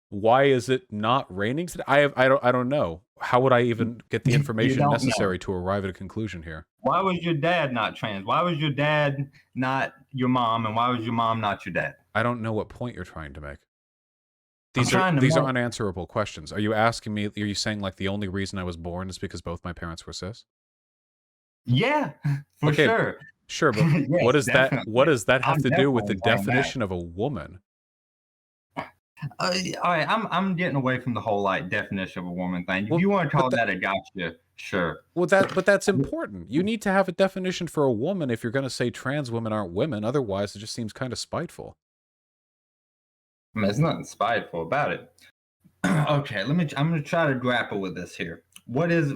Why is it not raining today? I don't know. How would I even get the information necessary to arrive at a conclusion here? Why was your dad not trans? Why was your dad not your mom, and why was your mom not your dad? I don't know what point you're trying to make. These are unanswerable questions. Are you asking me? Are you saying like the only reason I was born is because both my parents were cis? Yeah, for sure. Sure, but yes, what does definitely. What does that have to do with the definition of a woman? All right, I'm getting away from the whole like definition of a woman thing. If you want to call that a gotcha, sure. Well, that's important. You need to have a definition for a woman if you're going to say trans women aren't women. Otherwise, it just seems kind of spiteful. I mean, there's nothing spiteful about it. Okay, I'm going to try to grapple with this here. What is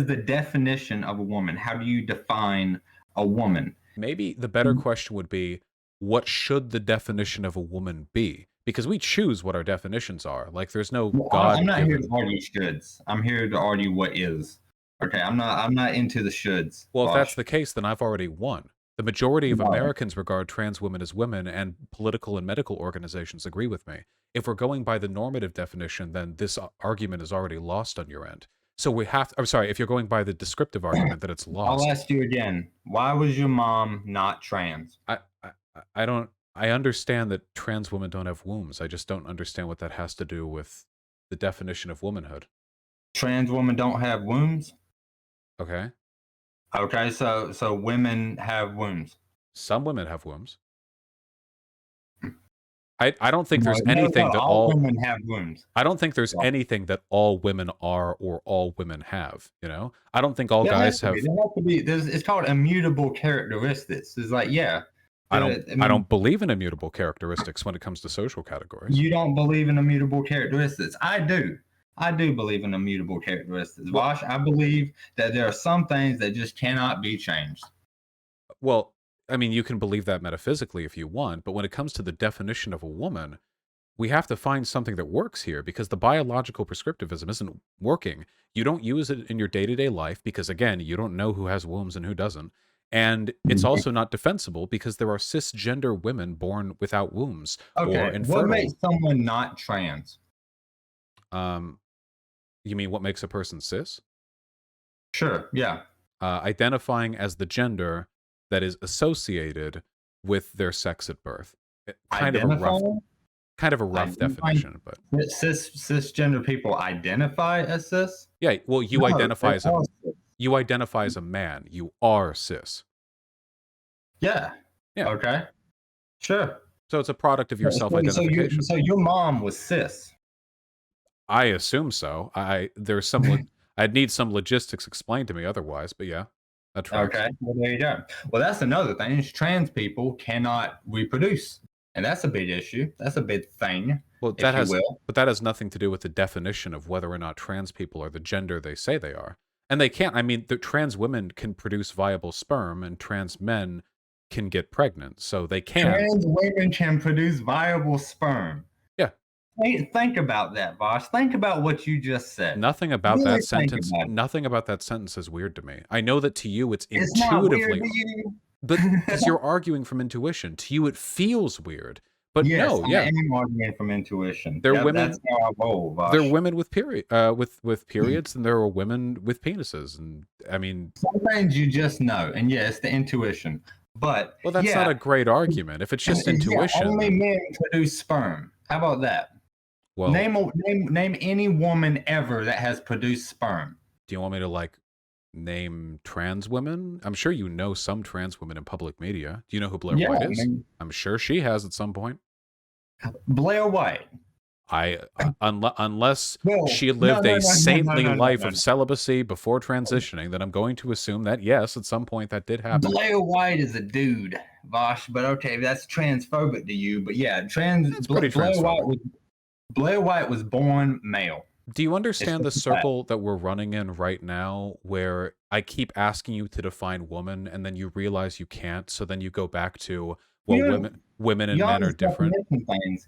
the definition of a woman? How do you define a woman? Maybe the better question would be, what should the definition of a woman be? Because we choose what our definitions are. Like, there's no God. I'm not here to argue shoulds. I'm here to argue what is. Okay, I'm not into the shoulds. Well, if that's the case, then I've already won. The majority of Americans regard trans women as women, and political and medical organizations agree with me. If we're going by the normative definition, then this argument is already lost on your end. So we have to, I'm sorry, if you're going by the descriptive argument, that it's lost. I'll ask you again. Why was your mom not trans? I understand that trans women don't have wombs. I just don't understand what that has to do with the definition of womanhood. Trans women don't have wombs? Okay. Okay, so women have wombs. Some women have wombs. I don't think there's anything that all women have wombs. I don't think there's anything that all women are or all women have, you know? I don't think all guys have. It's called immutable characteristics. It's like, yeah. I don't believe in immutable characteristics when it comes to social categories. You don't believe in immutable characteristics. I do. I do believe in immutable characteristics. Vaush, I believe that there are some things that just cannot be changed. Well, I mean, you can believe that metaphysically if you want, but when it comes to the definition of a woman, we have to find something that works here, because the biological prescriptivism isn't working. You don't use it in your day-to-day life because, again, you don't know who has wombs and who doesn't. And it's also not defensible because there are cisgender women born without wombs or Okay, what makes infertile. someone not trans? You mean what makes a person cis? Sure, yeah. Identifying as the gender that is associated with their sex at birth. Kind of a rough, Identifying? definition, but Cisgender people identify as cis? yeah. Well, you No, identify they as are cis. a man. You are cis. Yeah. Yeah. Okay. Sure. So it's a product of your self-identification. So your mom was cis. I assume so. I'd need some logistics explained to me otherwise, but yeah, that tracks. Okay. Well, there you go. Well, that's another thing is trans people cannot reproduce. And that's a big issue. That's a big thing, Well, if you will. but that has nothing to do with the definition of whether or not trans people are the gender they say they are. And they can't. I mean, the trans women can produce viable sperm, and trans men can get pregnant, so they can. Trans women can produce viable sperm. Yeah. Think about that, Vaush. Think about what you just said. Nothing about Really that sentence. Nothing about that sentence is weird to me. I know that to you it's intuitively, not weird to you. But because you're arguing from intuition, to you it feels weird. But yes, no, yeah, I'm arguing from intuition. They're women. That's how I roll, Vaush. There are women with with periods, and there are women with penises, and I mean, some things you just know, and yeah, it's the intuition. But well, that's not a great argument. If it's just intuition, only men produce sperm. How about that? Well, name any woman ever that has produced sperm. Do you want me to name trans women? I'm sure you know some trans women in public media. Do you know who Blair White is? I'm sure she has at some point. Blair White. Unless she lived a saintly life of celibacy before transitioning, then I'm going to assume that yes, at some point that did happen. Blair White is a dude, Vaush, but okay, that's transphobic to you. But yeah, Blair White was born male. Do you understand the circle that we're running in right now, where I keep asking you to define woman, and then you realize you can't, so then you go back to, well, women and men are different.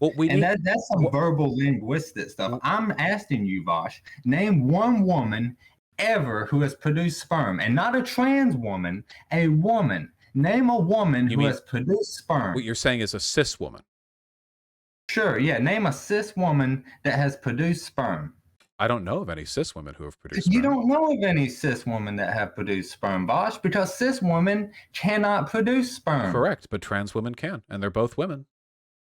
Well, that's some verbal linguistic stuff. I'm asking you, Vaush, name one woman ever who has produced sperm, and not a trans woman, a woman. Name a woman who has produced sperm. What you're saying is a cis woman. Sure, yeah. Name a cis woman that has produced sperm. I don't know of any cis women who have produced sperm. You don't know of any cis women that have produced sperm, Vaush, because cis women cannot produce sperm. Correct, but trans women can, and they're both women.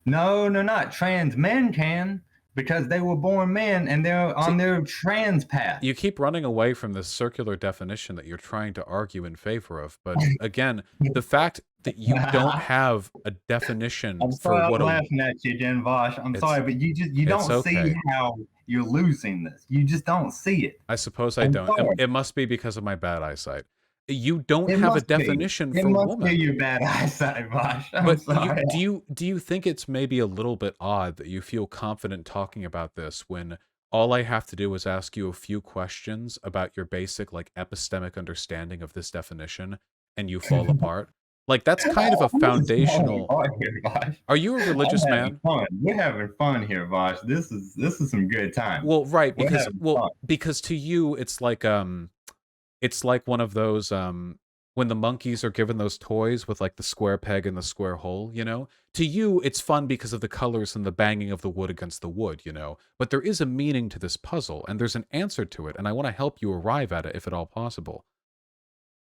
No, not. Trans men can, because they were born men and they're on their trans path. You keep running away from this circular definition that you're trying to argue in favor of. But again, the fact that you don't have a definition for what I'm laughing at you, Jen Vaush. I'm sorry, but you don't see how you're losing this. You just don't see it. I suppose I don't. It must be because of my bad eyesight. You don't have a definition for woman. It must be your bad eyesight, Vaush. But do you think it's maybe a little bit odd that you feel confident talking about this when all I have to do is ask you a few questions about your basic epistemic understanding of this definition, and you fall apart? That's kind of a foundational. Are you a religious man? We're having fun here, Vaush. This is some good time. Well, right, because to you it's like one of those when the monkeys are given those toys with the square peg and the square hole, to you it's fun because of the colors and the banging of the wood against the wood, but there is a meaning to this puzzle and there's an answer to it, and I want to help you arrive at it if at all possible.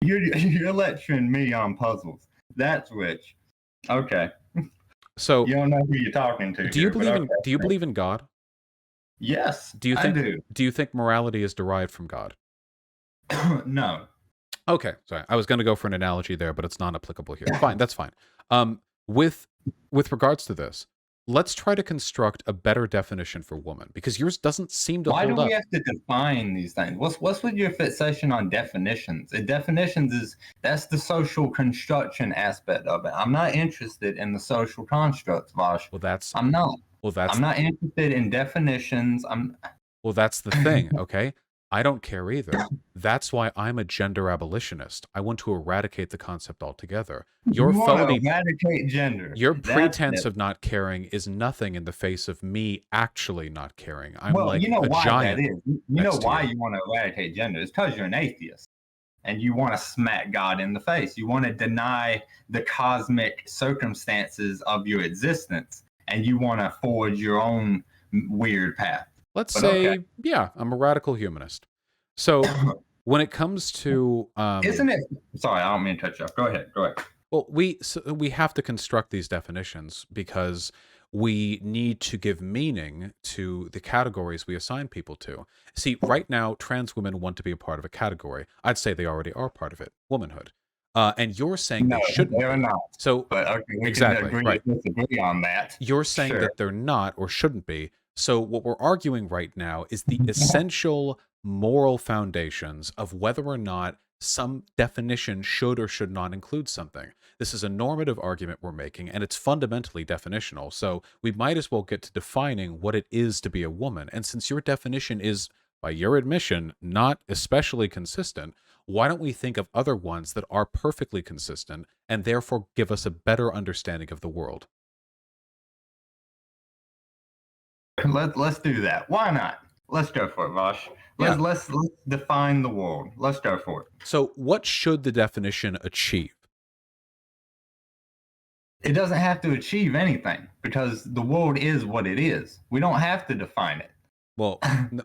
You're lecturing me on puzzles. That's rich. Okay. So you don't know who you're talking to. Do you believe in God? Yes. I do. Do you think morality is derived from God? No. Okay, sorry. I was going to go for an analogy there, but it's not applicable here. Fine, that's fine. With regards to this, let's try to construct a better definition for woman, because yours doesn't seem to hold up. Why do we have to define these things? What's with your fixation on definitions? That's the social construction aspect of it. I'm not interested in the social constructs, Vaush. I'm not interested in definitions. Well, that's the thing, okay? I don't care either. That's why I'm a gender abolitionist. I want to eradicate the concept altogether. Eradicate gender. Your pretense of not caring is nothing in the face of me actually not caring. I'm you know a why giant. That is. You know why you want to eradicate gender? It's because you're an atheist. and you want to smack God in the face. You want to deny the cosmic circumstances of your existence, and you want to forge your own weird path. Let's But okay. say, yeah, I'm a radical humanist. So when it comes to Isn't it? Sorry, I don't mean to touch you off. Go ahead. Go ahead. well, we have to construct these definitions because we need to give meaning to the categories we assign people to. See, right now, trans women want to be a part of a category. I'd say they already are part of it, womanhood. And you're saying No, they shouldn't they're be. not. So, But okay, we exactly, can agree right. to disagree on that. You're saying Sure. that they're not or shouldn't be. So what we're arguing right now is the essential moral foundations of whether or not some definition should or should not include something. This is a normative argument we're making, and it's fundamentally definitional. So we might as well get to defining what it is to be a woman. And since your definition is, by your admission, not especially consistent, why don't we think of other ones that are perfectly consistent and therefore give us a better understanding of the world? Let's do that. Why not? Let's go for it, Vaush. Yeah. Let's define the world. Let's go for it. So what should the definition achieve? It doesn't have to achieve anything because the world is what it is. We don't have to define it. Well,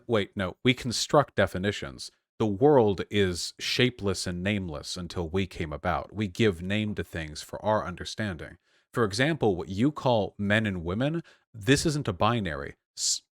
wait, no. We construct definitions. The world is shapeless and nameless until we came about. We give name to things for our understanding. For example, what you call men and women, this isn't a binary.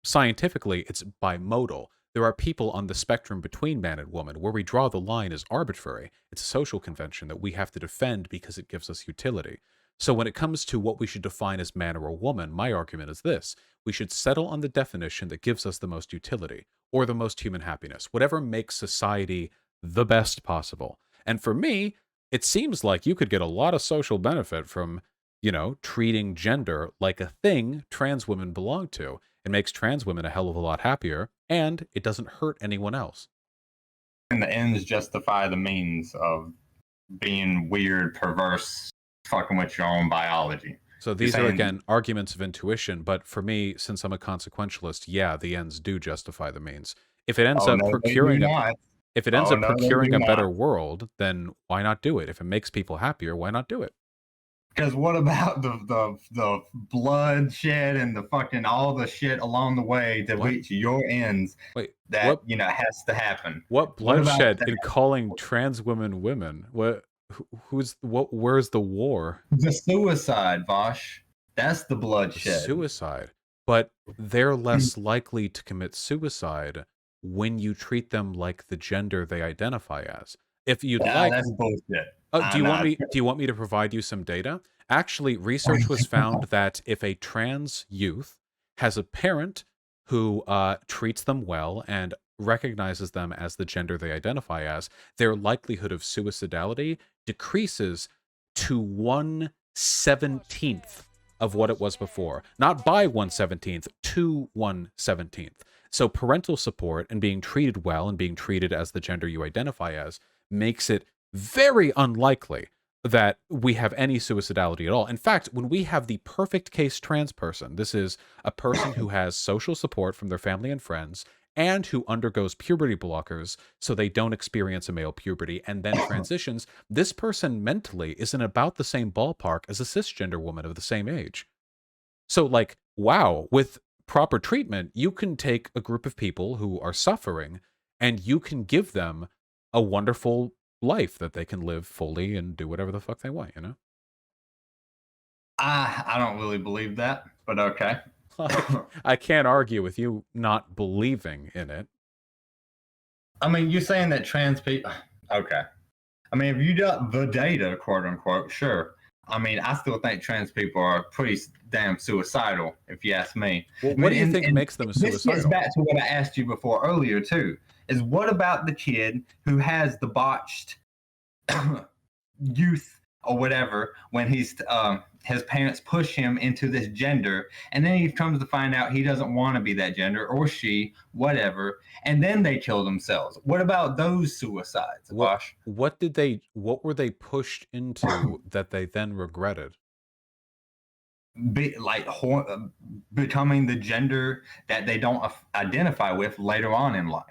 Scientifically, it's bimodal. There are people on the spectrum between man and woman. Where we draw the line is arbitrary. It's a social convention that we have to defend because it gives us utility. So when it comes to what we should define as man or a woman, my argument is this. We should settle on the definition that gives us the most utility or the most human happiness, whatever makes society the best possible. And for me, it seems like you could get a lot of social benefit from, treating gender like a thing trans women belong to. It makes trans women a hell of a lot happier, and it doesn't hurt anyone else. And the ends justify the means of being weird, perverse, fucking with your own biology. So these are, again, arguments of intuition, but for me, since I'm a consequentialist, yeah, the ends do justify the means. If it ends up procuring a better world, then why not do it? If it makes people happier, why not do it? Because what about the bloodshed and the fucking all the shit along the way to reach your ends? Wait, that has to happen. What bloodshed in calling trans women women? Where's the war? The suicide, Vaush. That's the bloodshed. Suicide. But they're less likely to commit suicide when you treat them like the gender they identify as. If you'd like, that's bullshit. Do you want me to provide you some data? Actually, research was found that if a trans youth has a parent who treats them well and recognizes them as the gender they identify as, their likelihood of suicidality decreases to 1/17th of what it was before. Not by 1/17th, to 1/17th. So parental support and being treated well and being treated as the gender you identify as makes it very unlikely that we have any suicidality at all. In fact, when we have the perfect case trans person, this is a person who has social support from their family and friends and who undergoes puberty blockers so they don't experience a male puberty and then transitions, this person mentally is in about the same ballpark as a cisgender woman of the same age. So, wow, with proper treatment, you can take a group of people who are suffering and you can give them a wonderful life that they can live fully and do whatever the fuck they want, I don't really believe that, but okay. I can't argue with you not believing in it. I mean, you're saying that trans people... Okay. I mean, if you got the data, quote unquote, sure. I mean, I still think trans people are pretty damn suicidal, if you ask me. Well, what do you think makes them suicidal? This gets back to what I asked you before earlier, too, is what about the kid who has the botched youth or whatever when he's his parents push him into this gender, and then he comes to find out he doesn't want to be that gender, or she, whatever, and then they kill themselves. What about those suicides, Vaush? What were they pushed into that they then regretted? Becoming the gender that they don't identify with later on in life.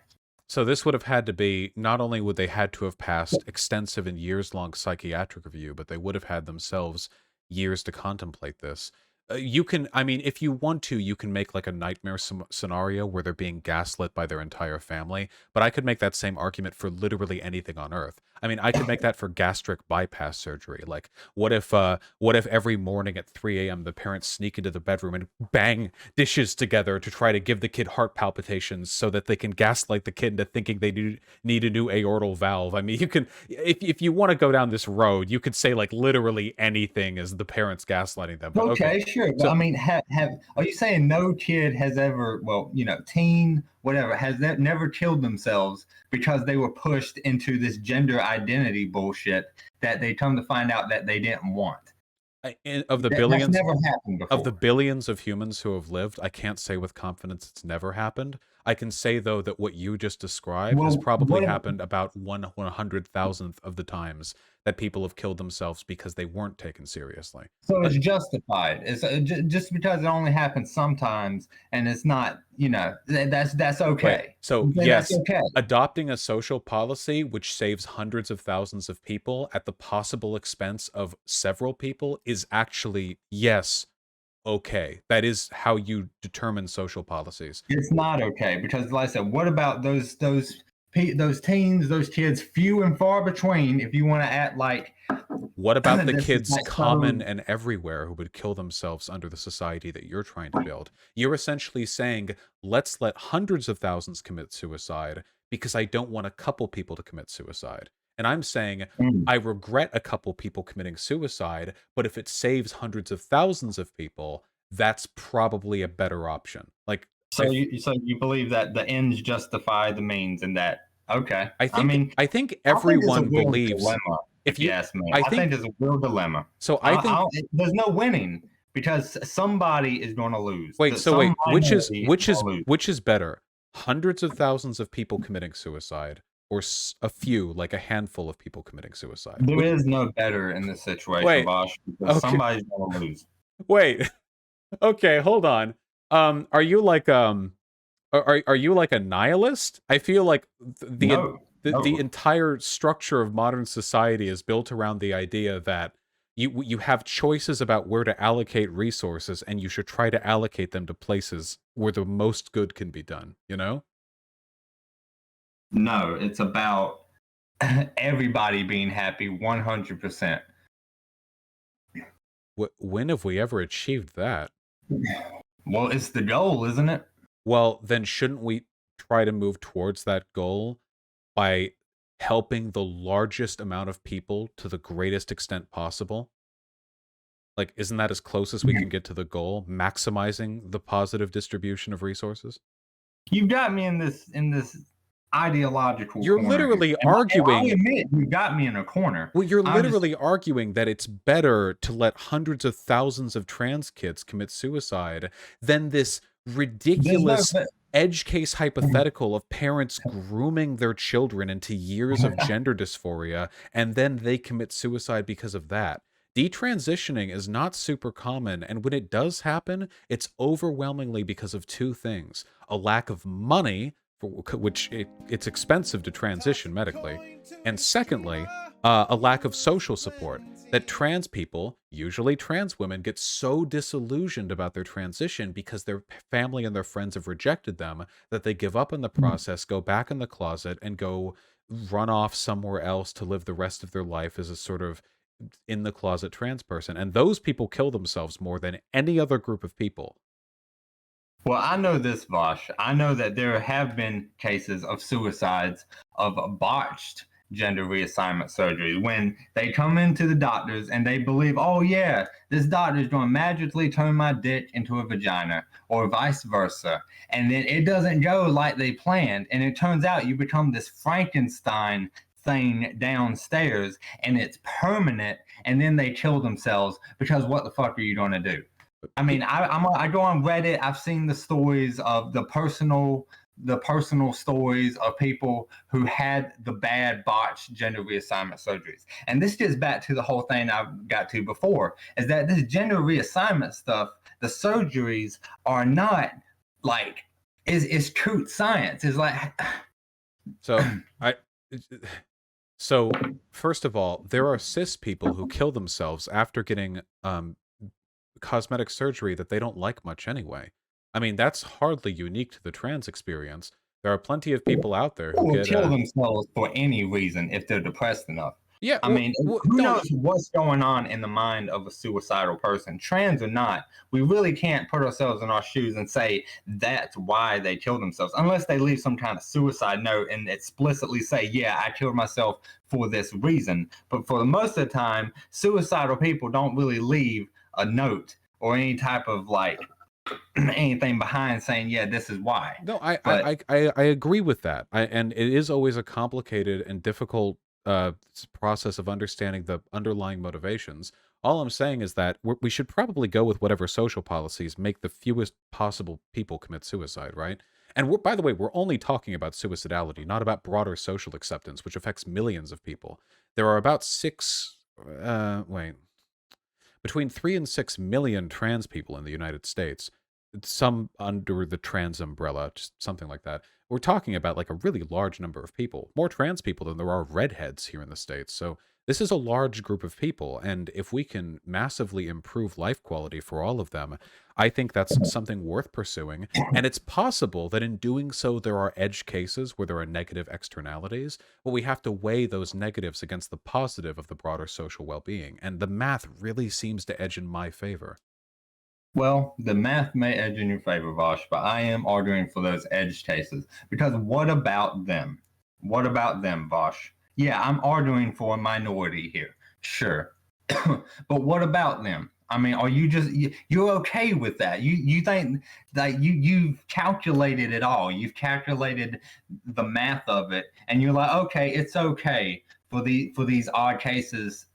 So this would have had to be, not only would they had to have passed extensive and years-long psychiatric review, but they would have had themselves years to contemplate this. You can, I mean, if you want to, you can make like a nightmare scenario where they're being gaslit by their entire family, but I could make that same argument for literally anything on Earth. I mean, I could make that for gastric bypass surgery. Like, what if every morning at 3 a.m. the parents sneak into the bedroom and bang dishes together to try to give the kid heart palpitations so that they can gaslight the kid into thinking they need a new aortal valve. I mean, you can, if you want to go down this road, you could say like literally anything as the parents gaslighting them. But Okay, sure. But So, I mean, are you saying no kid has ever, well, teen, whatever, has never killed themselves because they were pushed into this gender identity bullshit that they come to find out that they didn't want? of the That's billions never happened before. of the billions of humans who have lived, I can't say with confidence it's never happened. I can say though that what you just described has probably happened about 1/100,000th of the times that people have killed themselves because they weren't taken seriously. So it's justified. It's just because it only happens sometimes, and it's not. That's okay. Right. So That's yes, okay. adopting a social policy which saves hundreds of thousands of people at the possible expense of several people is actually, yes, okay. That is how you determine social policies. It's not okay because, like I said, what about those teens, those kids, few and far between? If you want to act like, What about the this is kids like common and everywhere who would kill themselves under the society that you're trying to build? You're essentially saying, let's let hundreds of thousands commit suicide because I don't want a couple people to commit suicide. And I'm saying, I regret a couple people committing suicide, but if it saves hundreds of thousands of people, that's probably a better option. Like, So you believe that the ends justify the means, and that okay? I think it's everyone a real believes dilemma. if If you you ask me, I I think think there's a real dilemma. so There's no winning because somebody is going to lose. wait, so Some wait, minority is gonna lose. which is better? Hundreds of thousands of people committing suicide or a few, like a handful of people committing suicide? There is no better in this situation, Wait, Vaush, because okay. somebody's going to lose. Wait. Okay, hold on. Are you like are you like a nihilist? I feel like No. the entire structure of modern society is built around the idea that you have choices about where to allocate resources, and you should try to allocate them to places where the most good can be done, you know? No, it's about everybody being happy 100%. When have we ever achieved that? Well, it's the goal, isn't it? Well, then shouldn't we try to move towards that goal by helping the largest amount of people to the greatest extent possible? Like, isn't that as close as we can get to the goal, maximizing the positive distribution of resources? You got me in this ideological You're corner. literally And arguing. I'll admit, you got me in a corner. Well, you're literally arguing that it's better to let hundreds of thousands of trans kids commit suicide than this ridiculous edge case hypothetical of parents grooming their children into years of gender dysphoria, and then they commit suicide because of that. Detransitioning is not super common, and when it does happen, it's overwhelmingly because of two things: a lack of money, for which it's expensive to transition medically, and secondly, a lack of social support. That trans people, usually trans women, get so disillusioned about their transition because their family and their friends have rejected them that they give up in the process, go back in the closet, and go run off somewhere else to live the rest of their life as a sort of in the closet trans person. And those people kill themselves more than any other group of people. Well, I know this, Vaush. I know that there have been cases of suicides of botched gender reassignment surgery when they come into the doctors and they believe, oh yeah, this doctor is going to magically turn my dick into a vagina, or vice versa. And then it doesn't go like they planned. And it turns out you become this Frankenstein thing downstairs, and it's permanent. And then they kill themselves because what the fuck are you going to do? I mean, I go on Reddit. I've seen the stories of the personal stories of people who had the bad botched gender reassignment surgeries. And this gets back to the whole thing I got to before, is that this gender reassignment stuff, the surgeries are not like, is truth science. It's like, So I so first of all, there are cis people who kill themselves after getting cosmetic surgery that they don't like much anyway. I mean, that's hardly unique to the trans experience. There are plenty of people out there who Will get kill themselves for any reason if they're depressed enough. yeah, I mean, who no, knows what's going on in the mind of a suicidal person, trans or not? We really can't put ourselves in our shoes and say that's why they killed themselves, unless they leave some kind of suicide note and explicitly say, "Yeah, I killed myself for this reason." But for the most of the time, suicidal people don't really leave a note or any type of like anything behind saying, "Yeah, this is why." no, I But I I, I agree with that. And it is always a complicated and difficult process of understanding the underlying motivations. All I'm saying is that we should probably go with whatever social policies make the fewest possible people commit suicide, right? And by the way, we're only talking about suicidality, not about broader social acceptance, which affects millions of people. There are about wait, between 3 and 6 million trans people in the United States, some under the trans umbrella, just something like that. We're talking about like a really large number of people, more trans people than there are redheads here in the States. So this is a large group of people. And if we can massively improve life quality for all of them, I think that's something worth pursuing. And it's possible that in doing so, there are edge cases where there are negative externalities, but we have to weigh those negatives against the positive of the broader social well being. And the math really seems to edge in my favor. well, the math may edge in your favor, Vosh, but I am arguing for those edge cases because what about them? What about them, Vosh? Yeah, I'm arguing for a minority here, sure, but what about them? I mean, are you just you're okay with that? You think that you've calculated it all? You've calculated the math of it, and you're like, okay, it's okay for these odd cases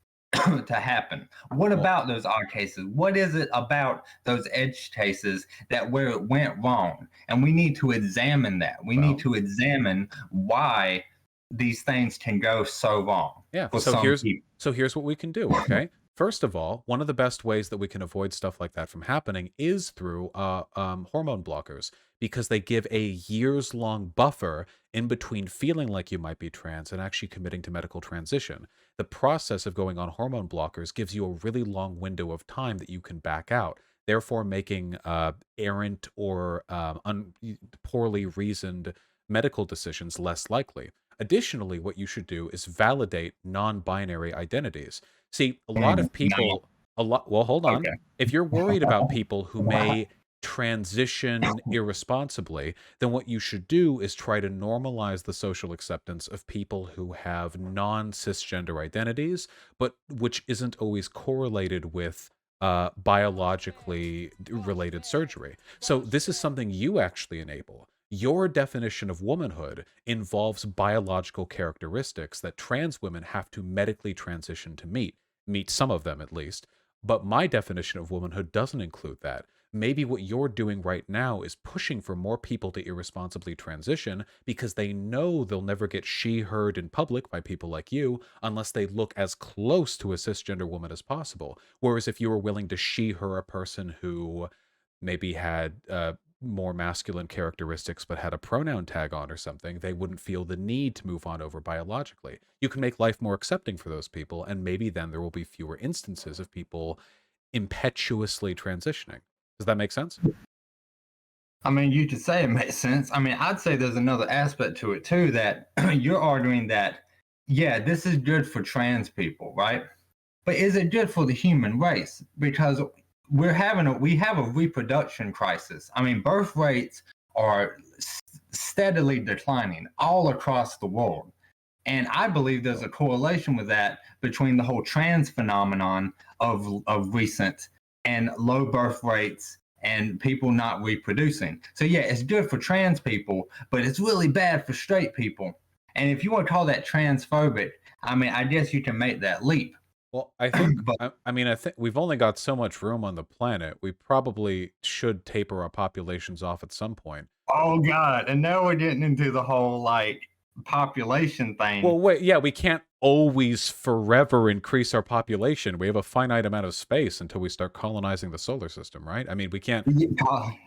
to happen. What Well, about those odd cases? What is it about those edge cases that where it went wrong? And we need to examine that. We need well, to examine why these things can go so wrong yeah. for some people. So here's what we can do, okay? First of all, one of the best ways that we can avoid stuff like that from happening is through hormone blockers because they give a years long buffer in between feeling like you might be trans and actually committing to medical transition. The process of going on hormone blockers gives you a really long window of time that you can back out, therefore making errant or poorly reasoned medical decisions less likely. Additionally, what you should do is validate non-binary identities. See, a lot of No, people, well, hold on. okay. If you're worried about people who may transition irresponsibly, then what you should do is try to normalize the social acceptance of people who have non-cisgender identities, but which isn't always correlated with biologically related surgery. So this is something you actually enable. Your definition of womanhood involves biological characteristics that trans women have to medically transition to meet some of them at least. But my definition of womanhood doesn't include that. Maybe what you're doing right now is pushing for more people to irresponsibly transition because they know they'll never get she-heard in public by people like you unless they look as close to a cisgender woman as possible. Whereas if you were willing to she-her a person who maybe had more masculine characteristics but had a pronoun tag on or something, they wouldn't feel the need to move on over biologically. You can make life more accepting for those people, and maybe then there will be fewer instances of people impetuously transitioning. Does that make sense? I mean, you could say it makes sense. I mean, I'd say there's another aspect to it too that you're arguing that, yeah, this is good for trans people, right? But is it good for the human race? Because we have a reproduction crisis. I mean, birth rates are steadily declining all across the world. And I believe there's a correlation with that between the whole trans phenomenon of recent and low birth rates and people not reproducing. So yeah, it's good for trans people, but it's really bad for straight people. And if you want to call that transphobic, I mean, I guess you can make that leap. Well, I think But I think we've only got so much room on the planet. We probably should taper our populations off at some point. oh god, and now we're getting into the whole like population thing. Well, wait, yeah, we can't always forever increase our population. We have a finite amount of space until we start colonizing the solar system, right? I mean, we can't.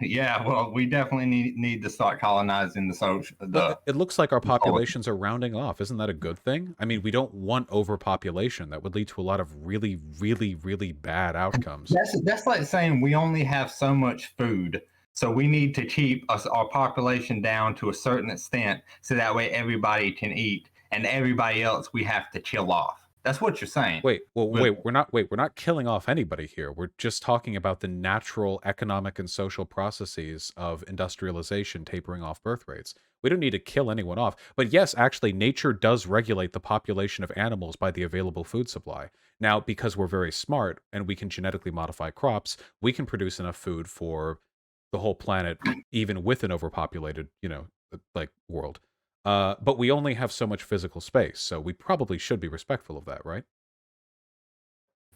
Yeah, well, we definitely need to start colonizing the social. Well, it looks like our The solar. populations are rounding off. Isn't that a good thing? I mean, we don't want overpopulation. That would lead to a lot of really, really, really bad outcomes. That's like saying we only have so much food, so we need to keep our population down to a certain extent, so that way everybody can eat, and everybody else we have to kill off. That's what you're saying. Wait, well, wait, we're not killing off anybody here. We're just talking about the natural economic and social processes of industrialization tapering off birth rates. We don't need to kill anyone off. But yes, actually, nature does regulate the population of animals by the available food supply. Now, because we're very smart and we can genetically modify crops, we can produce enough food for the whole planet, even with an overpopulated, like world. But we only have so much physical space, so we probably should be respectful of that, right?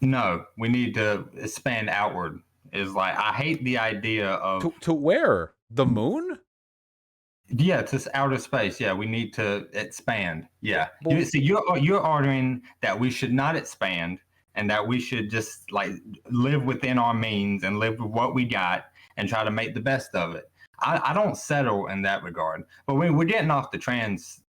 No, we need to expand outward. Is like I hate the idea of To where? The moon? yeah, to outer space. Yeah, we need to expand. Yeah, Well, you see, you're ordering that we should not expand and that we should just like live within our means and live with what we got and try to make the best of it. I don't settle in that regard. But we're getting off the trans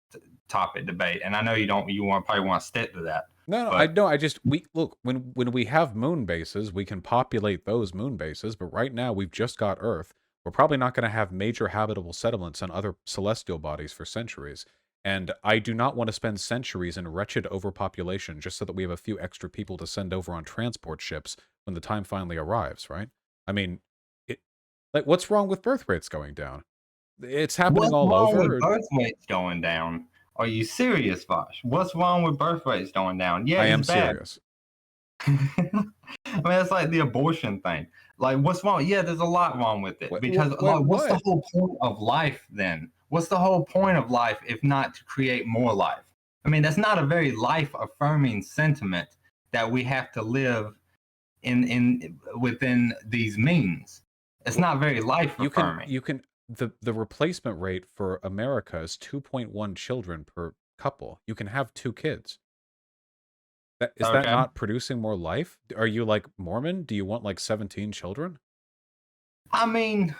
topic debate, and I know you don't. You want probably want to stick to that. no, no, I But know. I just we look when we have moon bases, we can populate those moon bases. But right now, we've just got Earth. We're probably not going to have major habitable settlements on other celestial bodies for centuries. And I do not want to spend centuries in wretched overpopulation just so that we have a few extra people to send over on transport ships when the time finally arrives. Right? I mean, it, like, what's wrong with birth rates going down? It's happening what's all wrong with over. birth rates going down? Are you serious, Vosh? What's wrong with birth rates going down? Yeah, I am it's bad. serious. I mean, it's like the abortion thing. Like, what's wrong? Yeah, there's a lot wrong with it because like, what's the What? whole point of life then? What's the whole point of life if not to create more life? I mean, that's not a very life-affirming sentiment that we have to live in within these means. It's not very life-affirming. You can the replacement rate for America is 2.1 children per couple. You can have 2 kids. Is that Okay. not producing more life? Are you like Mormon? Do you want like 17 children? I mean,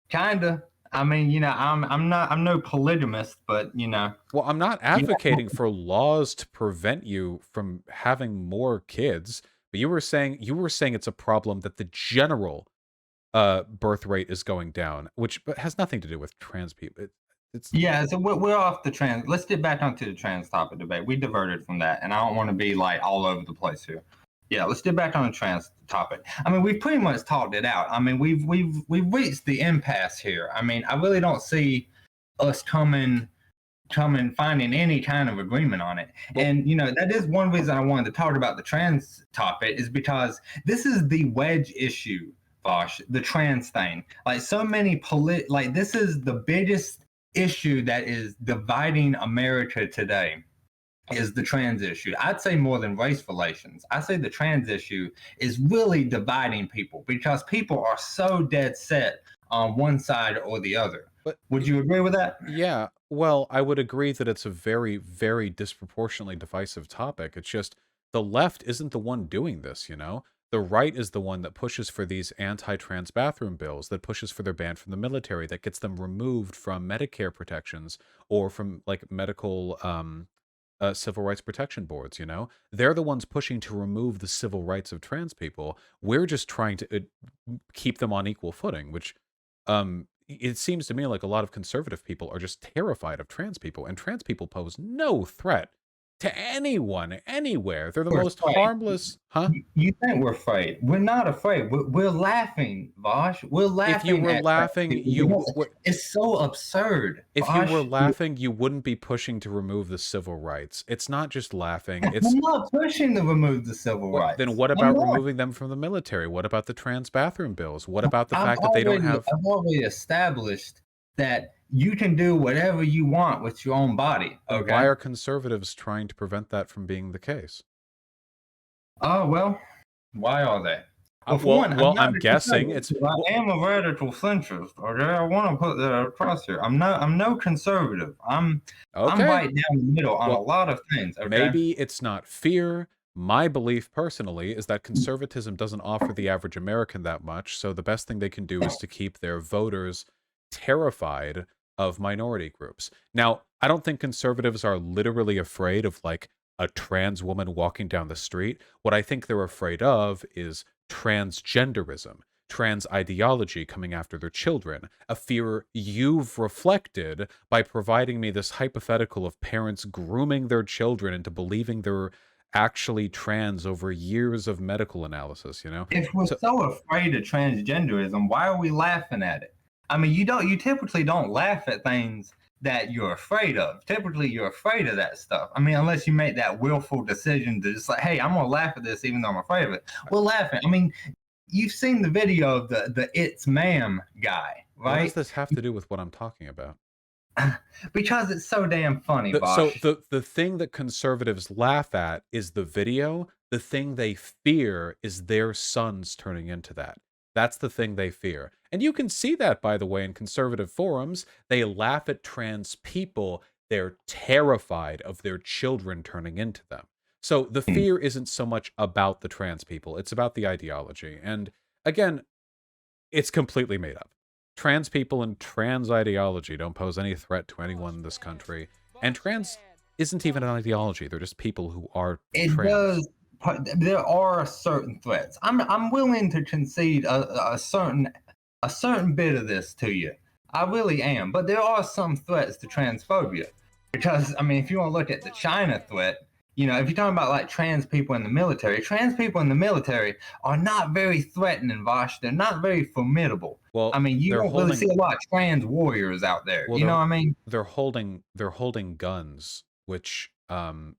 kinda. I mean, I'm no polygamist, but Well, I'm not yeah. advocating for laws to prevent you from having more kids, but you were saying it's a problem that the general birth rate is going down, which has nothing to do with trans people. It's Yeah, so we're off the trans. Let's get back onto the trans topic debate. We diverted from that, and I don't want to be like all over the place here. Yeah, let's get back on the trans topic. I mean, we've pretty much talked it out. I mean, we've reached the impasse here. I mean, I really don't see us coming finding any kind of agreement on it. Well, And that is one reason I wanted to talk about the trans topic is because this is the wedge issue, Vosh, the trans thing. Like so many like this is the biggest issue that is dividing America today is the trans issue. I'd say more than race relations. I say the trans issue is really dividing people because people are so dead set on one side or the other. but Would you agree with that? yeah, well, I would agree that it's a very, very disproportionately divisive topic. It's just the left isn't the one doing this, you know? The right is the one that pushes for these anti-trans bathroom bills, that pushes for their ban from the military, that gets them removed from Medicare protections or from like medical civil rights protection boards, you know? They're the ones pushing to remove the civil rights of trans people. We're just trying to keep them on equal footing, which it seems to me like a lot of conservative people are just terrified of trans people, and trans people pose no threat to anyone, anywhere. They're the We're most afraid. harmless, huh? You think we're afraid? We're not afraid. We're laughing, Vosh. We're laughing. If you were at laughing, it's so absurd. if you were Vosh. laughing, you wouldn't be pushing to remove the civil rights. It's not just laughing. I'm It's not pushing to remove the civil rights. then what I'm about not. removing them from the military? What about the trans bathroom bills? What about the fact that they don't have I've already established that you can do whatever you want with your own body. Okay. why are conservatives trying to prevent that from being the case? Oh well, why are they? Well, for one, I'm not I'm a guessing it's. conservative. I am a radical centrist. Okay, I want to put that across here. I'm no conservative. I'm Okay. right down the middle on a Well, lot of things. Okay. maybe it's not fear. My belief personally is that conservatism doesn't offer the average American that much, so the best thing they can do is to keep their voters terrified of minority groups. Now, I don't think conservatives are literally afraid of like a trans woman walking down the street. What I think they're afraid of is transgenderism, trans ideology coming after their children, a fear you've reflected by providing me this hypothetical of parents grooming their children into believing they're actually trans over years of medical analysis, you know? If we're So, so afraid of transgenderism, why are we laughing at it? I mean, you typically don't laugh at things that you're afraid of. Typically, you're afraid of that stuff. I mean, unless you make that willful decision to just like, hey, I'm gonna laugh at this even though I'm afraid of it. We're laughing. I mean, you've seen the video of the "It's Ma'am" guy, what does right? this have to do with what I'm talking about? Because it's so damn funny, So Bosh. the thing that conservatives laugh at is the video. The thing they fear is their sons turning into that. That's the thing they fear. And you can see that, by the way, in conservative forums. They laugh at trans people. They're terrified of their children turning into them. So the fear isn't so much about the trans people, it's about the ideology. And again, it's completely made up. Trans people and trans ideology don't pose any threat to anyone in this country. And trans isn't even an ideology. They're just people who are It trans. does. There are certain threats. I'm willing to concede a certain bit of this to you. I really am. But there are some threats to transphobia. Because I mean, if you want to look at the China threat, you know, if you're talking about like trans people in the military are not very threatening, Vosh. They're not very formidable. I Well, mean, you they're don't really see holding a lot of trans warriors out there. well You know what I mean? they're holding guns, which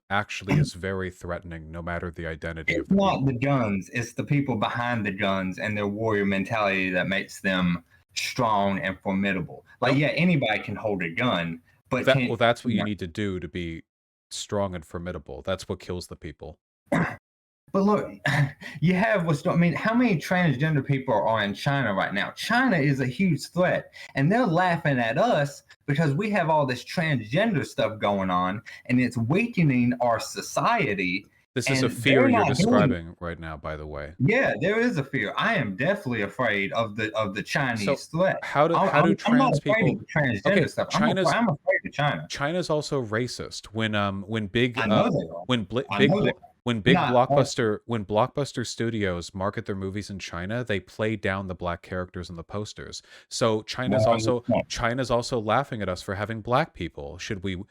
actually is very threatening no matter the identity of It's the not the people. guns, it's the people behind the guns and their warrior mentality that makes them strong and formidable. Like, Nope. yeah, anybody can hold a gun, but That can't. well, that's what You you know, need to do to be strong and formidable. That's what kills the people. but look, you have what's. I mean, how many transgender people are in China right now? China is a huge threat, and they're laughing at us because we have all this transgender stuff going on, and it's weakening our society. This is a And fear they're you're not doing. describing right now, by the way. Yeah, there is a fear. I am definitely afraid of the So Chinese threat. how do I'm not trans afraid of people? the transgender Okay, stuff. I'm afraid of China. China's also racist. I know they are. When I know they are. Not when Blockbuster Studios market their movies in China, they play down the black characters in the posters. So 100%. China's also laughing at us for having black people. Should we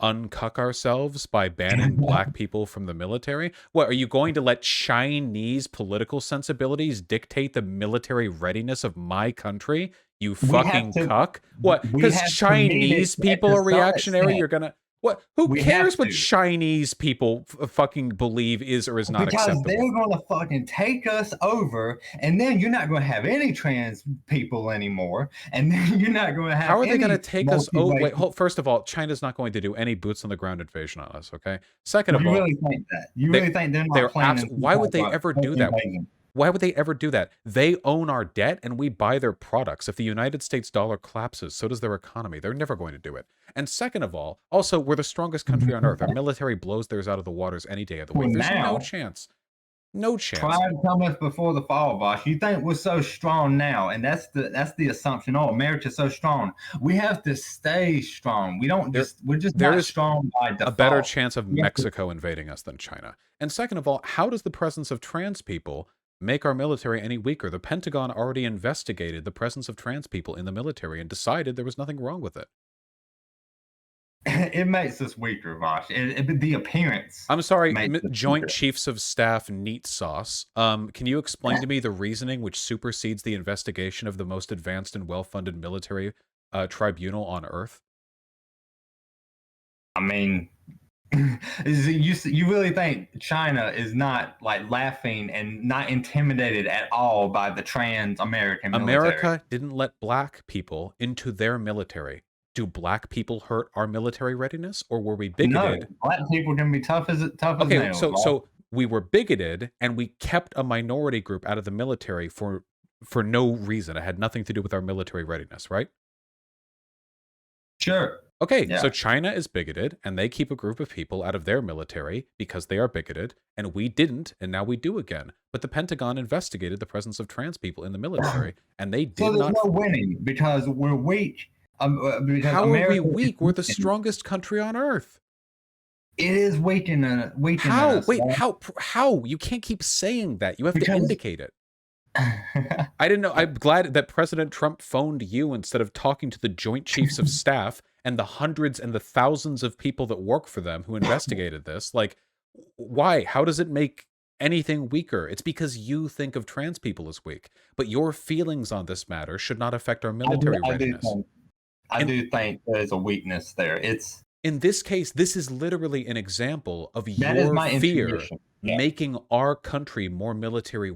uncuck ourselves by banning black people from the military? What, are you going to let Chinese political sensibilities dictate the military readiness of my country? You We have fucking to cuck. What? we Because have to meet it Chinese at people the are start reactionary, extent. you're gonna what? Who We cares have what to. Chinese people fucking believe is or is not Because they're acceptable? going to fucking take us over, and then you're not going to have any trans people anymore, and then you're not going to have How are they going to any take us? Oh, wait. multi-racial. First of all, China's not going to do any boots on the ground invasion on us. Okay. Second of You all, really think that? You they really think they're not planning some why type would they of ever do that? invasion? Why would they ever do that? They own our debt and we buy their products. If the United States dollar collapses, so does their economy. They're never going to do it. And second of all, also, we're the strongest country on earth. Our military blows theirs out of the waters any day of the Well, week. There's no now, chance. No chance. pride cometh before the fall, boss. You think we're so strong now, and that's the assumption. Oh, America's so strong. We have to stay strong. We don't There, just we're just there not is strong by default. a better chance of We have to- Mexico invading us than China. And second of all, how does the presence of trans people make our military any weaker? The Pentagon already investigated the presence of trans people in the military and decided there was nothing wrong with it. it makes us weaker, Vosh. The appearance. I'm sorry, makes us Joint weaker. Chiefs of Staff Neat Sauce. Can you explain to me the reasoning which supersedes the investigation of the most advanced and well-funded military tribunal on Earth? I mean, you really think China is not like laughing and not intimidated at all by the trans American military? America didn't let black people into their military. Do black people hurt our military readiness, or were we No, bigoted? black people can be tough as Okay, nails. so we were bigoted and we kept a minority group out of the military for no reason. It had nothing to do with our military readiness, right? Sure. Okay, Yeah. so China is bigoted, and they keep a group of people out of their military because they are bigoted, and we didn't, and now we do again. But the Pentagon investigated the presence of trans people in the military, and they So did there's not. no winning because we're weak. Because How are we America weak? We're the weakened. strongest country on earth. It is weakening How? us. Wait, how? You can't keep saying that. You have to indicate it. I didn't know. I'm glad that President Trump phoned you instead of talking to the Joint Chiefs of Staff and the hundreds and the thousands of people that work for them who investigated this. Like, why? How does it make anything weaker? It's because you think of trans people as weak, but your feelings on this matter should not affect our military readiness. I do think there's a weakness there. In this case, this is literally an example of that is your my fear intuition. Yeah. making our country more militarily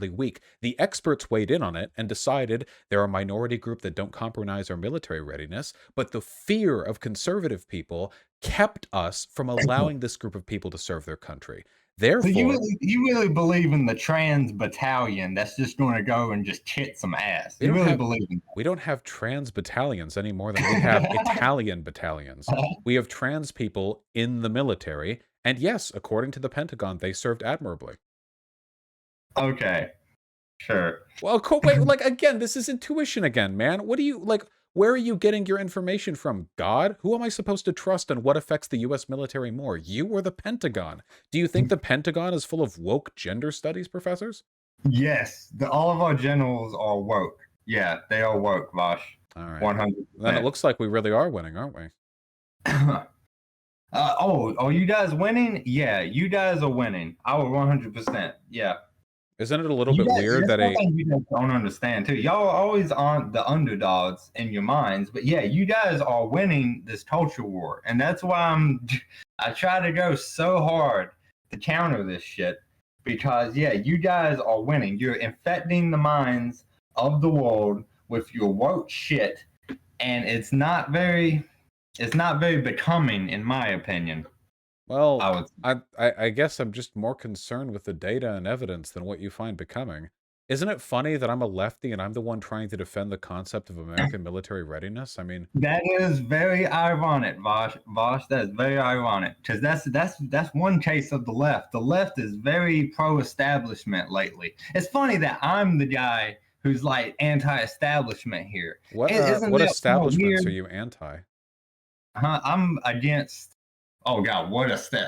weak. The experts weighed in on it and decided they're a minority group that don't compromise our military readiness, but the fear of conservative people kept us from allowing this group of people to serve their country. Therefore, so you really believe in the trans battalion that's just going to go and just kick some ass? You really believe in that? We don't have trans battalions any more than we have Italian battalions. We have trans people in the military, and yes, according to the Pentagon, they served admirably. Okay, sure. Well, wait, like, again, this is intuition again, man. What do you, like, where are you getting your information from? God? Who am I supposed to trust, and what affects the U.S. military more? You or the Pentagon? Do you think the Pentagon is full of woke gender studies professors? Yes, all of our generals are woke. Yeah, they are woke, Vaush. All right. 100%. Then it looks like we really are winning, aren't we? Are you guys winning? Yeah, you guys are winning. I will 100%. Yeah. Isn't it a little bit weird that you guys don't understand too? Y'all are always on the underdogs in your minds, but yeah, you guys are winning this culture war, and that's why I try to go so hard to counter this shit, because yeah, you guys are winning. You're infecting the minds of the world with your woke shit, and it's not very becoming, in my opinion. Well, I guess I'm just more concerned with the data and evidence than what you find becoming. Isn't it funny that I'm a lefty and I'm the one trying to defend the concept of American military readiness? I mean, that is very ironic, Vaush. That is very ironic, because that's one case of the left. The left is very pro-establishment lately. It's funny that I'm the guy who's like anti-establishment here. What establishments are you anti? I'm against. Oh God,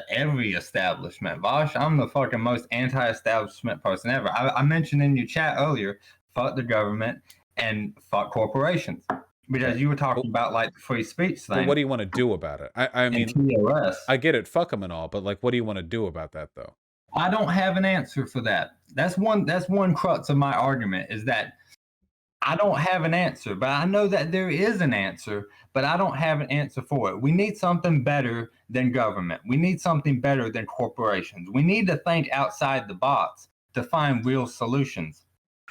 every establishment, Vaush. I'm the fucking most anti-establishment person ever. I mentioned in your chat earlier, fuck the government and fuck corporations, because you were talking about like the free speech thing. But what do you want to do about it? I mean, I get it, fuck them and all, but like, what do you want to do about that though? I don't have an answer for that. That's one crux of my argument, is that I don't have an answer, but I know that there is an answer, but I don't have an answer for it. We need something better than government. We need something better than corporations. We need to think outside the box to find real solutions.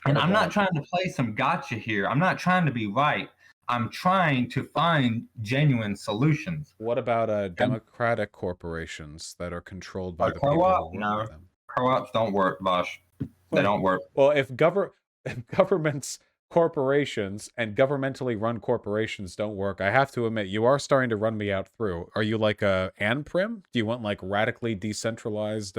And I'm not trying to play some gotcha here. I'm not trying to be right. I'm trying to find genuine solutions. What about democratic corporations that are controlled by the people who work with them? Co-ops don't work, Vaush. They don't work. Well, if governments, corporations, and governmentally run corporations don't work, I have to admit, you are starting to run me out through. Are you like a ANPRIM? Do you want like radically decentralized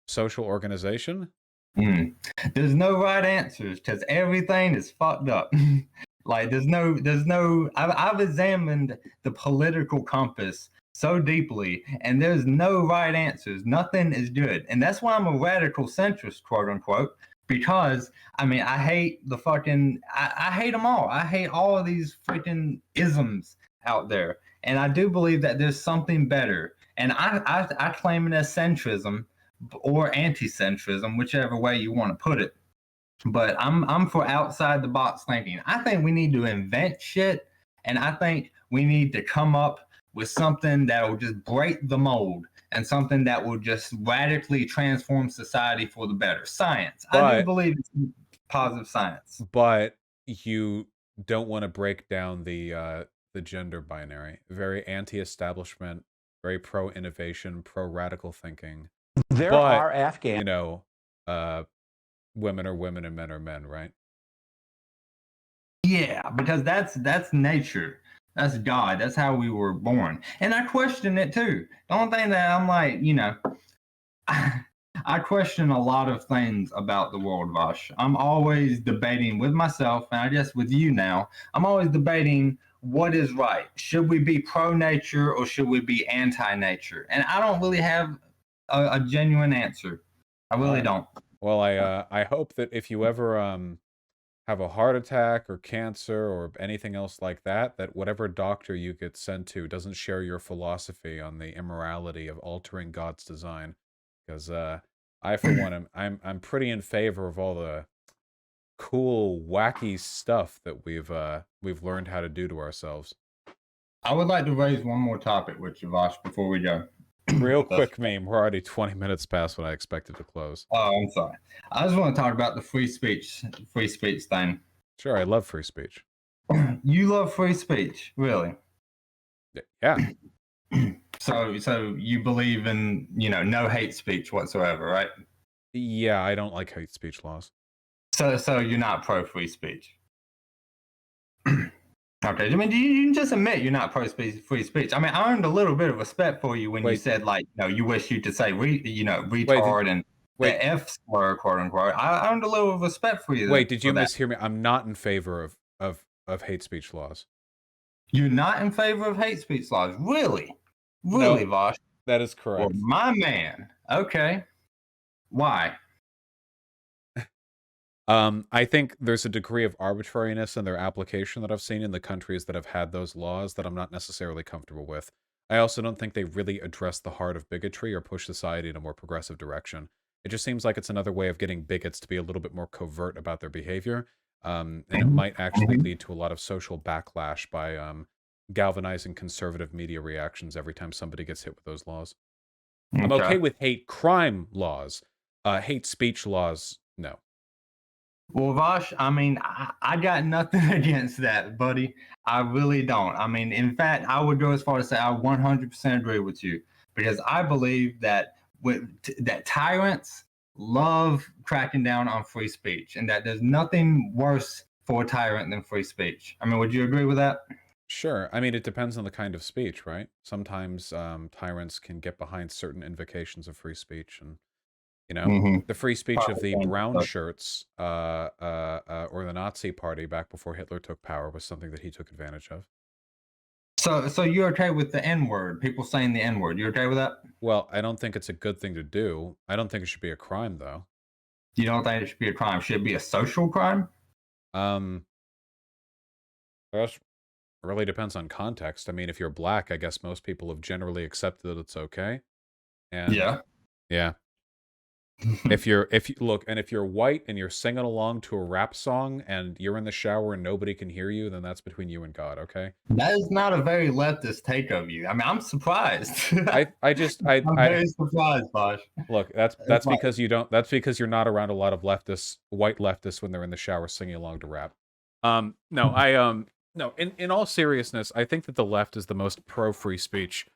social organization? There's no right answers, because everything is fucked up. Like there's no. I've examined the political compass so deeply, and there's no right answers. Nothing is good, and that's why I'm a radical centrist, quote unquote. Because I mean, I hate the fucking. I hate them all. I hate all of these freaking isms out there, and I do believe that there's something better. And I claim it as centrism or anti-centrism, whichever way you want to put it. But I'm for outside the box thinking. I think we need to invent shit, and I think we need to come up with something that will just break the mold, and something that will just radically transform society for the better. Science. I do believe it's positive science. But you don't want to break down the gender binary. Very anti-establishment, very pro-innovation, pro-radical thinking. There are Afghan, you know, women are women and men are men, right? Yeah, because that's nature. That's God. That's how we were born. And I question it too. The only thing that I'm like, I question a lot of things about the world, Vaush. I'm always debating with myself, and I guess with you now, I'm always debating what is right. Should we be pro-nature or should we be anti-nature? And I don't really have a genuine answer. I really don't. Well, I hope that if you ever have a heart attack or cancer or anything else like that, that whatever doctor you get sent to doesn't share your philosophy on the immorality of altering God's design. Because I, for one, I'm pretty in favor of all the cool, wacky stuff that we've learned how to do to ourselves. I would like to raise one more topic with you, Vosh, before we go. Real quick, meme. We're already 20 minutes past when I expected to close. Oh, I'm sorry. I just want to talk about the free speech thing. Sure, I love free speech. You love free speech, really? Yeah. So you believe in, no hate speech whatsoever, right? Yeah, I don't like hate speech laws. So you're not pro free speech. Okay, I mean, you can just admit you're not pro free speech. I mean, I earned a little bit of respect for you when you said, like, you wish you could say, retard and the F slur, quote unquote. I earned a little respect for you. Wait, did you mishear me? I'm not in favor of hate speech laws. You're not in favor of hate speech laws, really? Really, no, Vaush? That is correct. Well, my man. Okay. Why? I think there's a degree of arbitrariness in their application that I've seen in the countries that have had those laws that I'm not necessarily comfortable with. I also don't think they really address the heart of bigotry or push society in a more progressive direction. It just seems like it's another way of getting bigots to be a little bit more covert about their behavior, and it might actually lead to a lot of social backlash by galvanizing conservative media reactions every time somebody gets hit with those laws. I'm okay with hate crime laws. Hate speech laws, no. Well, Vaush, I mean, I got nothing against that, buddy. I really don't. I mean, in fact, I would go as far as to say I 100% agree with you, because I believe that that tyrants love cracking down on free speech, and that there's nothing worse for a tyrant than free speech. I mean, would you agree with that? Sure. I mean, it depends on the kind of speech, right? Sometimes tyrants can get behind certain invocations of free speech, and the free speech of the brown shirts or the Nazi party back before Hitler took power was something that he took advantage of. So you're okay with the N-word, people saying the N-word? You're okay with that? Well, I don't think it's a good thing to do. I don't think it should be a crime, though. You don't think it should be a crime? Should it be a social crime? That really depends on context. I mean, if you're black, I guess most people have generally accepted that it's okay. And yeah. if you're white and you're singing along to a rap song and you're in the shower and nobody can hear you, then that's between you and God, okay? That is not a very leftist take of you. I mean, I'm surprised. I'm very surprised, Bosh. Look, that's because you don't. That's because you're not around a lot of leftists, white leftists, when they're in the shower singing along to rap. No. In all seriousness, I think that the left is the most pro free speech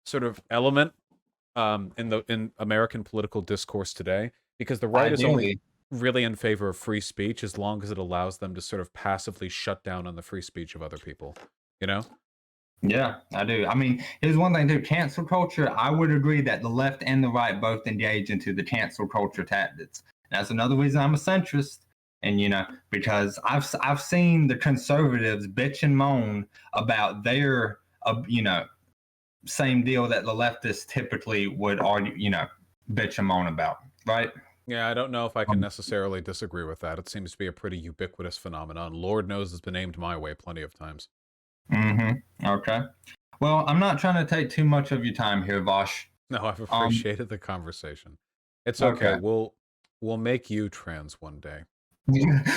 sort of element in American political discourse today, because the right is only really in favor of free speech as long as it allows them to sort of passively shut down on the free speech of other people, Yeah, I do. I mean, here's one thing too. Cancel culture, I would agree that the left and the right both engage into the cancel culture tactics. That's another reason I'm a centrist. And, because I've seen the conservatives bitch and moan about their, same deal that the leftists typically would argue, bitch and moan about, right? Yeah, I don't know if I can necessarily disagree with that. It seems to be a pretty ubiquitous phenomenon. Lord knows it's been aimed my way plenty of times. Okay. Well, I'm not trying to take too much of your time here, Vaush. No, I've appreciated the conversation. It's okay. We'll make you trans one day.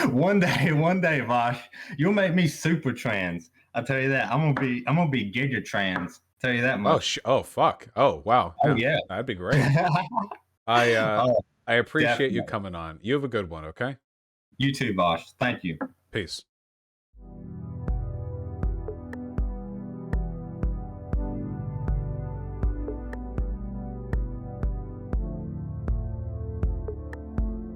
one day, Vaush. You'll make me super trans. I'll tell you that. I'm gonna be giga trans. Tell you that much. Oh fuck. Oh wow. Oh yeah. That'd be great. I appreciate you coming on. You have a good one, okay? You too, Vaush. Thank you. Peace.